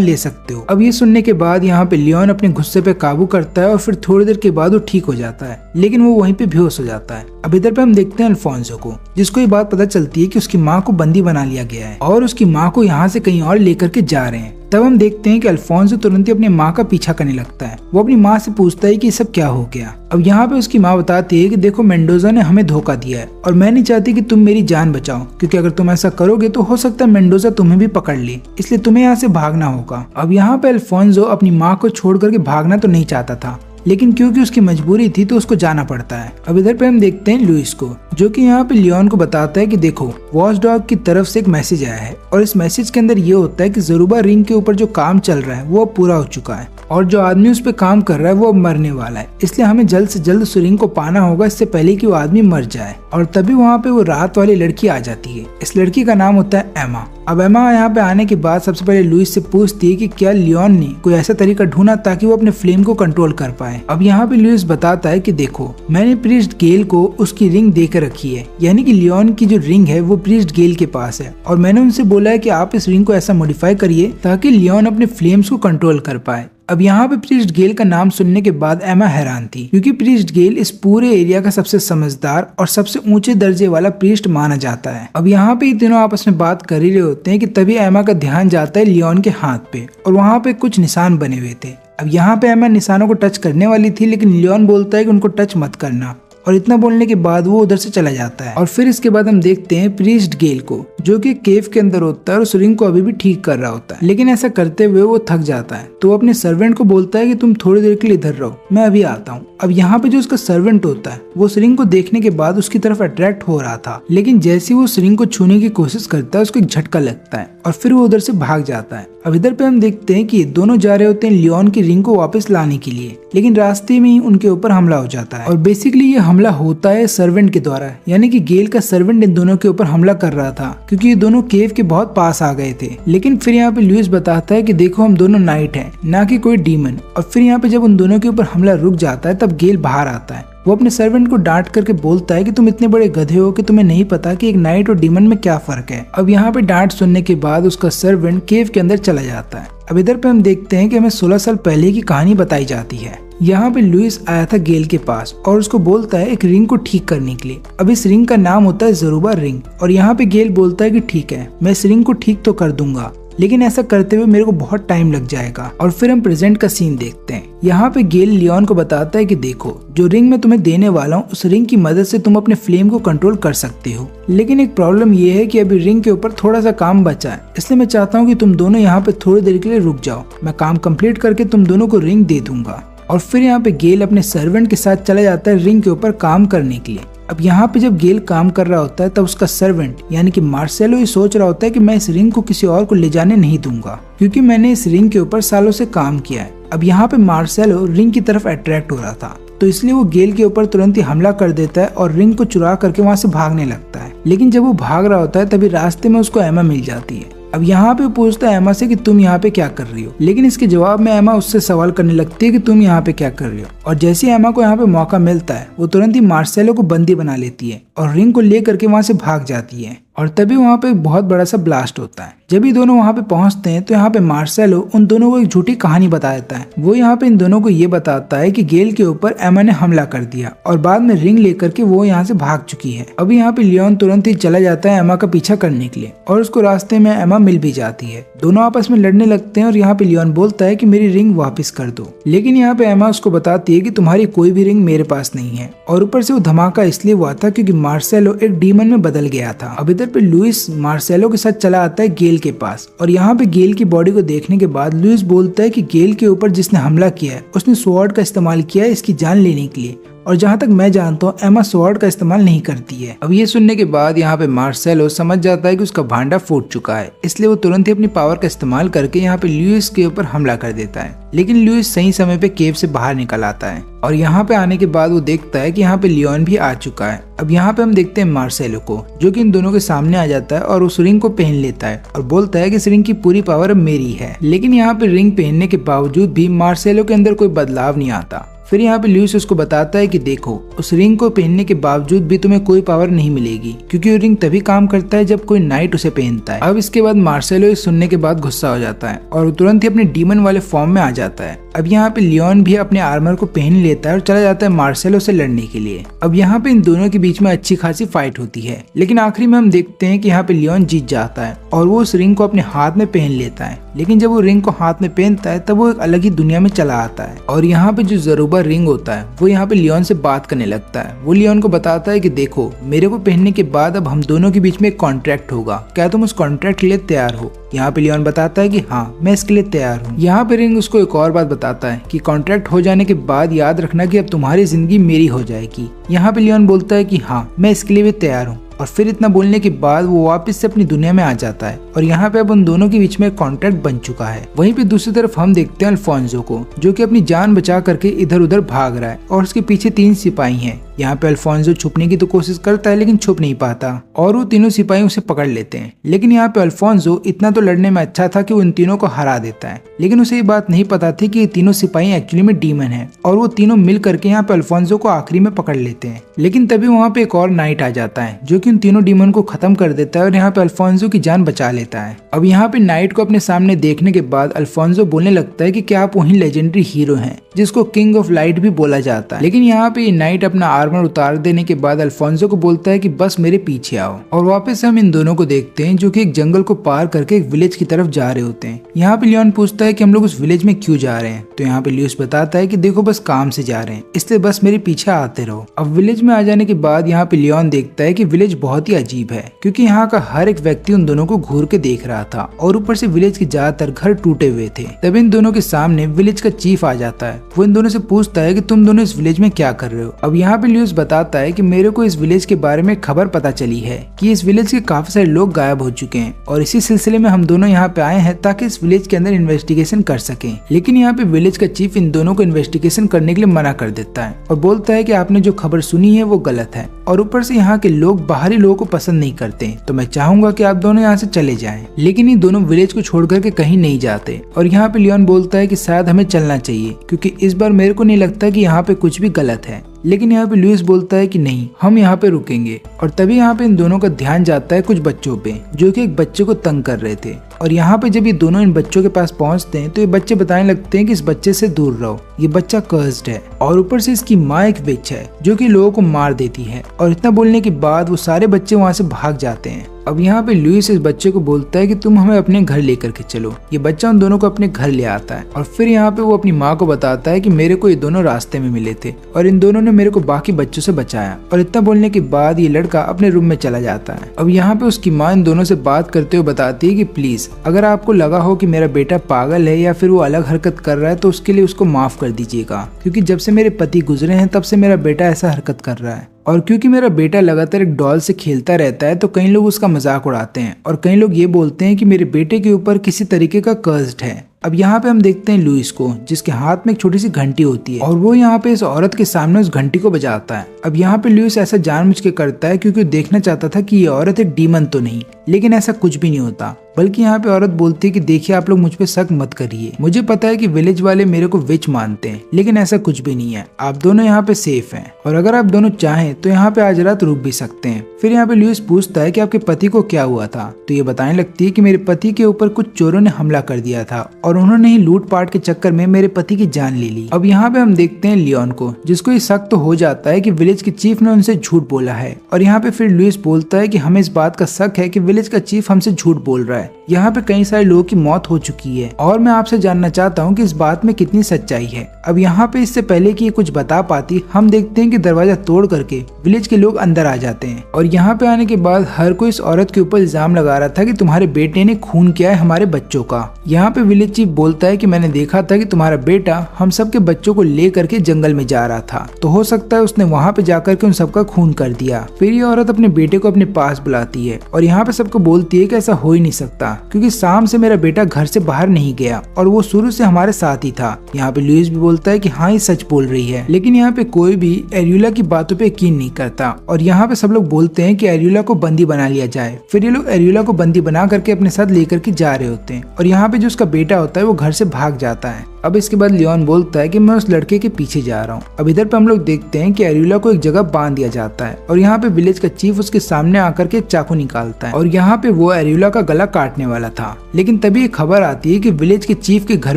ले सकते हो। अब ये सुनने के बाद यहाँ पे लियोन अपने गुस्से पे काबू करता है और फिर थोड़ी देर के बाद वो ठीक हो जाता है, लेकिन वो वहीं पे बेहोश हो जाता है। अब इधर पे हम देखते हैं अल्फोंसो को, जिसको ये बात पता चलती है कि उसकी माँ को बंदी बना लिया गया है और उसकी माँ को यहाँ से कहीं और लेकर के जा रहे हैं। तब हम देखते हैं कि अल्फोंसो तुरंत ही अपनी माँ का पीछा करने लगता है। वो अपनी माँ से पूछता है कि ये सब क्या हो गया। अब यहाँ पे उसकी माँ बताती है कि देखो मेंडोजा ने हमें धोखा दिया है और मैं नहीं चाहती कि तुम मेरी जान बचाओ, क्योंकि अगर तुम ऐसा करोगे तो हो सकता है मेंडोजा तुम्हें भी पकड़ ले, इसलिए तुम्हें यहाँ से भागना होगा। अब यहाँ पे अल्फोंसो अपनी माँ को छोड़ करके भागना तो नहीं चाहता था, लेकिन क्योंकि उसकी मजबूरी थी तो उसको जाना पड़ता है। अब इधर पे हम देखते हैं लुइस को, जो कि यहाँ पे लियोन को बताता है कि देखो वॉच डॉग की तरफ से एक मैसेज आया है और इस मैसेज के अंदर ये होता है कि ज़रूबा रिंग के ऊपर जो काम चल रहा है वो अब पूरा हो चुका है और जो आदमी उस पे काम कर रहा है वो अब मरने वाला है, इसलिए हमें जल्द से जल्द उस रिंग को पाना होगा इससे पहले कि वो आदमी मर जाए। और तभी वहाँ पे वो रात वाली लड़की आ जाती है। इस लड़की का नाम होता है एमा। अब एमा यहाँ पे आने के बाद सबसे पहले लुइस से पूछती है कि क्या लियोन ने कोई ऐसा तरीका ढूंढा ताकि वो अपने फ्लेम को कंट्रोल कर पाए। अब यहाँ पे लुइस बताता है कि देखो मैंने प्रीस्ट गेल को उसकी रिंग देकर रखी है, यानी कि लियोन की जो रिंग है वो प्रीस्ट गेल के पास है और मैंने उनसे बोला है कि आप इस रिंग को ऐसा मॉडिफाई करिए ताकि लियोन अपने फ्लेम्स को कंट्रोल कर पाए। अब यहाँ पे प्रीस्ट गेल का नाम सुनने के बाद एमा हैरान थी, क्योंकि प्रीस्ट गेल इस पूरे एरिया का सबसे समझदार और सबसे ऊंचे दर्जे वाला प्रीस्ट माना जाता है। अब यहाँ पे ये तीनों आपस में बात कर ही रहे होते हैं कि तभी एमा का ध्यान जाता है लियोन के हाथ पे और वहाँ पे कुछ निशान बने हुए थे। अब यहाँ पे एमा निशानों को टच करने वाली थी, लेकिन लियोन बोलता है कि उनको टच मत करना और इतना बोलने के बाद वो उधर से चला जाता है। और फिर इसके बाद हम देखते हैं प्रीस्ट गेल को, जो कि केव के अंदर होता है और उस रिंग को अभी भी ठीक कर रहा होता है, लेकिन ऐसा करते हुए वो थक जाता है तो वो अपने सर्वेंट को बोलता है कि तुम थोड़ी देर के लिए इधर रहो, मैं अभी आता हूँ। अब यहाँ पे जो उसका सर्वेंट होता है वो उस रिंग को देखने के बाद उसकी तरफ अट्रैक्ट हो रहा था, लेकिन जैसे वो उस रिंग को छूने की कोशिश करता है उसको एक झटका लगता है और फिर वो उधर से भाग जाता है। अब इधर पे हम देखते हैं कि दोनों जा रहे होते हैं लियोन की रिंग को वापस लाने के लिए, लेकिन रास्ते में ही उनके ऊपर हमला हो जाता है और बेसिकली ये हमला होता है सर्वेंट के द्वारा, यानी कि गेल का सर्वेंट इन दोनों के ऊपर हमला कर रहा था क्योंकि ये दोनों केव के बहुत पास आ गए थे। लेकिन फिर यहाँ पे लुइस बताता है कि देखो हम दोनों नाइट हैं, ना कि कोई डीमन। और फिर यहाँ पे जब उन दोनों के ऊपर हमला रुक जाता है तब गेल बाहर आता है। वो अपने सर्वेंट को डांट करके बोलता है कि तुम इतने बड़े गधे हो कि तुम्हें नहीं पता कि एक नाइट और डीमन में क्या फर्क है। अब यहाँ पे डांट सुनने के बाद उसका सर्वेंट केव के अंदर चला जाता है। अब इधर पे हम देखते हैं कि हमें 16 साल पहले की कहानी बताई जाती है। यहाँ पे लुइस आया था गेल के पास और उसको बोलता है एक रिंग को ठीक करने के लिए। अब इस रिंग का नाम होता है ज़रूबा रिंग और यहाँ पे गेल बोलता है कि ठीक है मैं इस रिंग को ठीक तो कर दूंगा, लेकिन ऐसा करते हुए मेरे को बहुत टाइम लग जाएगा। और फिर हम प्रेजेंट का सीन देखते हैं। यहाँ पे गेल लियोन को बताता है कि देखो जो रिंग मैं तुम्हें देने वाला हूँ उस रिंग की मदद से तुम अपने फ्लेम को कंट्रोल कर सकते हो, लेकिन एक प्रॉब्लम ये है कि अभी रिंग के ऊपर थोड़ा सा काम बचा है, इसलिए मैं चाहता हूँ कि तुम दोनों यहाँ पे थोड़ी देर के लिए रुक जाओ, मैं काम कंप्लीट करके तुम दोनों को रिंग दे दूंगा। और फिर यहाँ पे गेल अपने सर्वेंट के साथ चला जाता है रिंग के ऊपर काम करने के लिए। अब यहाँ पे जब गेल काम कर रहा होता है तब उसका सर्वेंट यानी कि मार्सेलो ये सोच रहा होता है कि मैं इस रिंग को किसी और को ले जाने नहीं दूंगा, क्योंकि मैंने इस रिंग के ऊपर सालों से काम किया है। अब यहाँ पे मार्सेलो रिंग की तरफ अट्रैक्ट हो रहा था, तो इसलिए वो गेल के ऊपर तुरंत ही हमला कर देता है और रिंग को चुरा करके वहाँ से भागने लगता है। लेकिन जब वो भाग रहा होता है तभी रास्ते में उसको एमा मिल जाती है। अब यहाँ पे पूछता है एमा से कि तुम यहाँ पे क्या कर रही हो, लेकिन इसके जवाब में एमा उससे सवाल करने लगती है कि तुम यहाँ पे क्या कर रही हो। और जैसे ही एमा को यहाँ पे मौका मिलता है वो तुरंत ही मार्सेलो को बंदी बना लेती है और रिंग को ले करके वहाँ से भाग जाती है। और तभी वहाँ पे एक बहुत बड़ा सा ब्लास्ट होता है। जब ये दोनों वहाँ पे पहुँचते हैं तो यहाँ पे मार्सेलो उन दोनों को एक झूठी कहानी बता देता है। वो यहाँ पे इन दोनों को ये बताता है कि गेल के ऊपर एमा ने हमला कर दिया और बाद में रिंग लेकर के वो यहाँ से भाग चुकी है। अभी यहाँ पे लियोन तुरंत ही चला जाता है एमा का पीछा करने के लिए और उसको रास्ते में एमा मिल भी जाती है। दोनों आपस में लड़ने लगते हैं और यहाँ पे लियोन बोलता है कि मेरी रिंग वापस कर दो, लेकिन यहाँ पे एमा उसको बताती है कि तुम्हारी कोई भी रिंग मेरे पास नहीं है। और ऊपर से वो धमाका इसलिए हुआ था क्योंकि मार्सेलो एक डीमन में बदल गया था। अब इधर पे लुइस मार्सेलो के साथ चला आता है गेल के पास और यहाँ पे गेल की बॉडी को देखने के बाद लुइस बोलता है कि गेल के ऊपर जिसने हमला किया है उसने स्वॉर्ड का इस्तेमाल किया है इसकी जान लेने के लिए और जहाँ तक मैं जानता हूँ एमा स्वॉर्ड का इस्तेमाल नहीं करती है। अब ये सुनने के बाद यहाँ पे मार्सेलो समझ जाता है कि उसका भांडा फूट चुका है, इसलिए वो तुरंत ही अपनी पावर का इस्तेमाल करके यहाँ पे लुइस के ऊपर हमला कर देता है। लेकिन लुइस सही समय पे केव से बाहर निकल आता है और यहाँ पे आने के बाद वो देखता है कि यहाँ पे लियोन भी आ चुका है। अब यहाँ पे हम देखते हैं मार्सेलो को, जो कि इन दोनों के सामने आ जाता है और उस रिंग को पहन लेता है और बोलता है कि इस रिंग की पूरी पावर अब मेरी है। लेकिन यहाँ पे रिंग पहनने के बावजूद भी मार्सेलो के अंदर कोई बदलाव नहीं आता। फिर यहाँ पे लुइस उसको बताता है कि देखो, उस रिंग को पहनने के बावजूद भी तुम्हें कोई पावर नहीं मिलेगी, क्योंकि वो रिंग तभी काम करता है जब कोई नाइट उसे पहनता है। अब इसके बाद मार्सेलो इस सुनने के बाद गुस्सा हो जाता है और तुरंत ही अपने डीमन वाले फॉर्म में आ जाता है। अब यहाँ पे लियोन भी अपने आर्मर को पहन लेता है और चला जाता है मार्सेलो से लड़ने के लिए। अब यहाँ पे इन दोनों के बीच में अच्छी खासी फाइट होती है, लेकिन आखिरी में हम देखते हैं कि यहाँ पे लियोन जीत जाता है और वो उस रिंग को अपने हाथ में पहन लेता है। लेकिन जब वो रिंग को हाथ में पहनता है तब वो एक अलग ही दुनिया में चला आता है और यहाँ पे जो जरूबा रिंग होता है वो यहाँ पे लियोन से बात करने लगता है। वो लियोन को बताता है कि देखो, मेरे को पहनने के बाद अब हम दोनों के बीच में एक कॉन्ट्रैक्ट होगा, क्या तुम उस कॉन्ट्रैक्ट के लिए तैयार हो? यहाँ पे लियोन बताता है कि हाँ, मैं इसके लिए तैयार हूँ। यहाँ पे रिंग उसको एक और बात बताता है कि कॉन्ट्रैक्ट हो जाने के बाद याद रखना कि अब तुम्हारी जिंदगी मेरी हो जाएगी। यहाँ पे लियोन बोलता है कि हाँ, मैं इसके लिए भी तैयार हूँ और फिर इतना बोलने के बाद वो वापस से अपनी दुनिया में आ जाता है और यहाँ पे अब उन दोनों के बीच में कॉन्ट्रैक्ट बन चुका है। वहीं पे दूसरी तरफ हम देखते हैं अल्फोंसो को, जो कि अपनी जान बचा करके इधर उधर भाग रहा है और उसके पीछे 3 सिपाही हैं। यहाँ पे अल्फोंसो छुपने की तो कोशिश करता है लेकिन छुप नहीं पाता और वो तीनों सिपाही उसे पकड़ लेते हैं। लेकिन यहाँ पे अल्फोंसो इतना तो लड़ने में अच्छा था कि वो इन तीनों को हरा देता है, लेकिन उसे ये बात नहीं पता थी कि ये तीनों सिपाही एक्चुअली में डीमन है और वो तीनों मिल करके यहाँ पे अल्फोंसो को आखिरी में पकड़ लेते हैं। लेकिन तभी वहाँ पे एक और नाइट आ जाता है जो कि उन तीनों डीमन को खत्म कर देता है और यहाँ पे अल्फोंसो की जान बचा लेता है। अब यहाँ पे नाइट को अपने सामने देखने के बाद अल्फोंसो बोलने लगता है कि क्या आप वही लेजेंडरी हीरो हैं जिसको किंग ऑफ लाइट भी बोला जाता है। लेकिन यहाँ पे नाइट अपना आर्मर उतार देने के बाद अल्फोंसो को बोलता है कि बस मेरे पीछे आओ और वापस हम इन दोनों को देखते हैं जो कि एक जंगल को पार करके एक विलेज की तरफ जा रहे होते हैं। यहाँ पे लियोन पूछता है कि हम लोग उस विलेज में क्यों जा रहे हैं, तो यहाँ पे लुइस बताता है कि देखो, बस काम से जा रहे हैं, इसलिए बस मेरे पीछे आते रहो। अब विलेज में आ जाने के बाद यहाँ पे लियोन देखता है कि विलेज बहुत ही अजीब है, क्योंकि यहाँ का हर एक व्यक्ति उन दोनों को घूर के देख रहा था और ऊपर से विलेज के ज्यादातर घर टूटे हुए थे। तब इन दोनों के सामने विलेज का चीफ आ जाता है। वो इन दोनों से पूछता है कि तुम दोनों इस विलेज में क्या कर रहे हो। अब यहाँ पे लुइस बताता है कि मेरे को इस विलेज के बारे में खबर पता चली है कि इस विलेज के काफी सारे लोग गायब हो चुके हैं और इसी सिलसिले में हम दोनों यहाँ पे आए हैं ताकि इस विलेज के अंदर इन्वेस्टिगेशन कर सकें। लेकिन यहाँ पे विलेज का चीफ इन दोनों को इन्वेस्टिगेशन करने के लिए मना कर देता है और बोलता है कि आपने जो खबर सुनी है वो गलत है और ऊपर से यहाँ के लोग बाहरी लोगों को पसंद नहीं करते, तो मैं चाहूंगा कि आप दोनों यहाँ से चले जाएं। लेकिन ये दोनों विलेज को छोड़ करके कहीं नहीं जाते और यहाँ पे लियोन बोलता है कि शायद हमें चलना चाहिए, क्योंकि इस बार मेरे को नहीं लगता कि यहाँ पे कुछ भी गलत है। लेकिन यहाँ पे लुइस बोलता है कि नहीं, हम यहाँ पे रुकेंगे। और तभी यहाँ पे इन दोनों का ध्यान जाता है कुछ बच्चों पे जो कि एक बच्चे को तंग कर रहे थे। और यहाँ पे जब ये दोनों इन बच्चों के पास पहुँचते हैं तो ये बच्चे बताने लगते हैं कि इस बच्चे से दूर रहो, ये बच्चा कर्स्ड है और ऊपर से इसकी माँ एक विच है जो कि लोगों को मार देती है। और इतना बोलने के बाद वो सारे बच्चे वहाँ से भाग जाते हैं। अब यहाँ पे लुइस इस बच्चे को बोलता है कि तुम हमें अपने घर लेकर के चलो। ये बच्चा उन दोनों को अपने घर ले आता है और फिर यहाँ पे वो अपनी माँ को बताता है कि मेरे को ये दोनों रास्ते में मिले थे और इन दोनों ने मेरे को बाकी बच्चों से बचाया। और इतना बोलने के बाद ये लड़का अपने रूम में चला जाता है। अब यहाँ पे उसकी माँ इन दोनों से बात करते हुए बताती है कि प्लीज, अगर आपको लगा हो कि मेरा बेटा पागल है या फिर वो अलग हरकत कर रहा है तो उसके लिए उसको माफ कर दीजिएगा, क्योंकि जब से मेरे पति गुजरे हैं तब से मेरा बेटा ऐसा हरकत कर रहा है। और क्योंकि मेरा बेटा लगातार एक डॉल से खेलता रहता है तो कई लोग उसका मजाक उड़ाते हैं और कई लोग ये बोलते हैं कि मेरे बेटे के ऊपर किसी तरीके का कर्स्ड है। अब यहाँ पे हम देखते हैं लुइस को, जिसके हाथ में एक छोटी सी घंटी होती है और वो यहाँ पे इस औरत के सामने उस घंटी को बजाता है। अब यहाँ पे लुइस ऐसा जानबूझ के करता है क्योंकि वो देखना चाहता था कि ये औरत एक डीमन तो नहीं, लेकिन ऐसा कुछ भी नहीं होता। बल्कि यहाँ पे औरत बोलती है कि देखिए, आप लोग मुझ पे शक मत करिए, मुझे पता है कि विलेज वाले मेरे को विच मानते हैं, लेकिन ऐसा कुछ भी नहीं है, आप दोनों यहाँ पे सेफ हैं और अगर आप दोनों चाहें तो यहाँ पे आज रात रुक भी सकते हैं। फिर यहाँ पे लुइस पूछता है कि आपके पति को क्या हुआ था, तो ये बताने लगती है कि मेरे पति के ऊपर कुछ चोरों ने हमला कर दिया था और उन्होंने ही लूटपाट के चक्कर में मेरे पति की जान ले ली। अब यहाँ पे हम देखते हैं लियोन को, जिसको ये शक तो हो जाता है कि विलेज के चीफ ने उनसे झूठ बोला है। और यहाँ पे फिर लुइस बोलता है कि हमें इस बात का शक है कि विलेज का चीफ हमसे झूठ बोल रहा है, यहाँ पे कई सारे लोगों की मौत हो चुकी है और मैं आपसे जानना चाहता हूँ कि इस बात में कितनी सच्चाई है। अब यहाँ पे इससे पहले कि ये कुछ बता पाती, हम देखते हैं कि दरवाजा तोड़ करके विलेज के लोग अंदर आ जाते हैं और यहाँ पे आने के बाद हर कोई इस औरत के ऊपर इल्जाम लगा रहा था कि तुम्हारे बेटे ने खून किया है हमारे बच्चों का। यहाँ पे विलेज चीफ बोलता है कि मैंने देखा था कि तुम्हारा बेटा हम सबके बच्चों को ले करके जंगल में जा रहा था, तो हो सकता है उसने वहाँ पे जाकर के उन सबका खून कर दिया। फिर ये औरत अपने बेटे को अपने पास बुलाती है और यहाँ पे सबको बोलती है कि ऐसा हो ही नहीं सकता, क्योंकि शाम से मेरा बेटा घर से बाहर नहीं गया और वो शुरू से हमारे साथ ही था। यहाँ पे लुइस भी बोलता है कि हाँ ये सच बोल रही है, लेकिन यहाँ पे कोई भी एरियोला की बातों पे यकीन नहीं करता और यहाँ पे सब लोग बोलते हैं कि एरियोला को बंदी बना लिया जाए। फिर ये लोग एरियोला को बंदी बना करके अपने साथ लेकर के जा रहे होते हैं और यहाँ पे जो उसका बेटा होता है वो घर से भाग जाता है। अब इसके बाद लियोन बोलता है कि मैं उस लड़के के पीछे जा रहा हूँ। अब इधर पे हम लोग देखते हैं कि एरियोला को एक जगह बांध दिया जाता है और यहाँ पे विलेज का चीफ उसके सामने आकर के एक चाकू निकालता है और यहाँ पे वो एरियोला का गला काटने वाला था। लेकिन तभी एक खबर आती है कि विलेज के चीफ के घर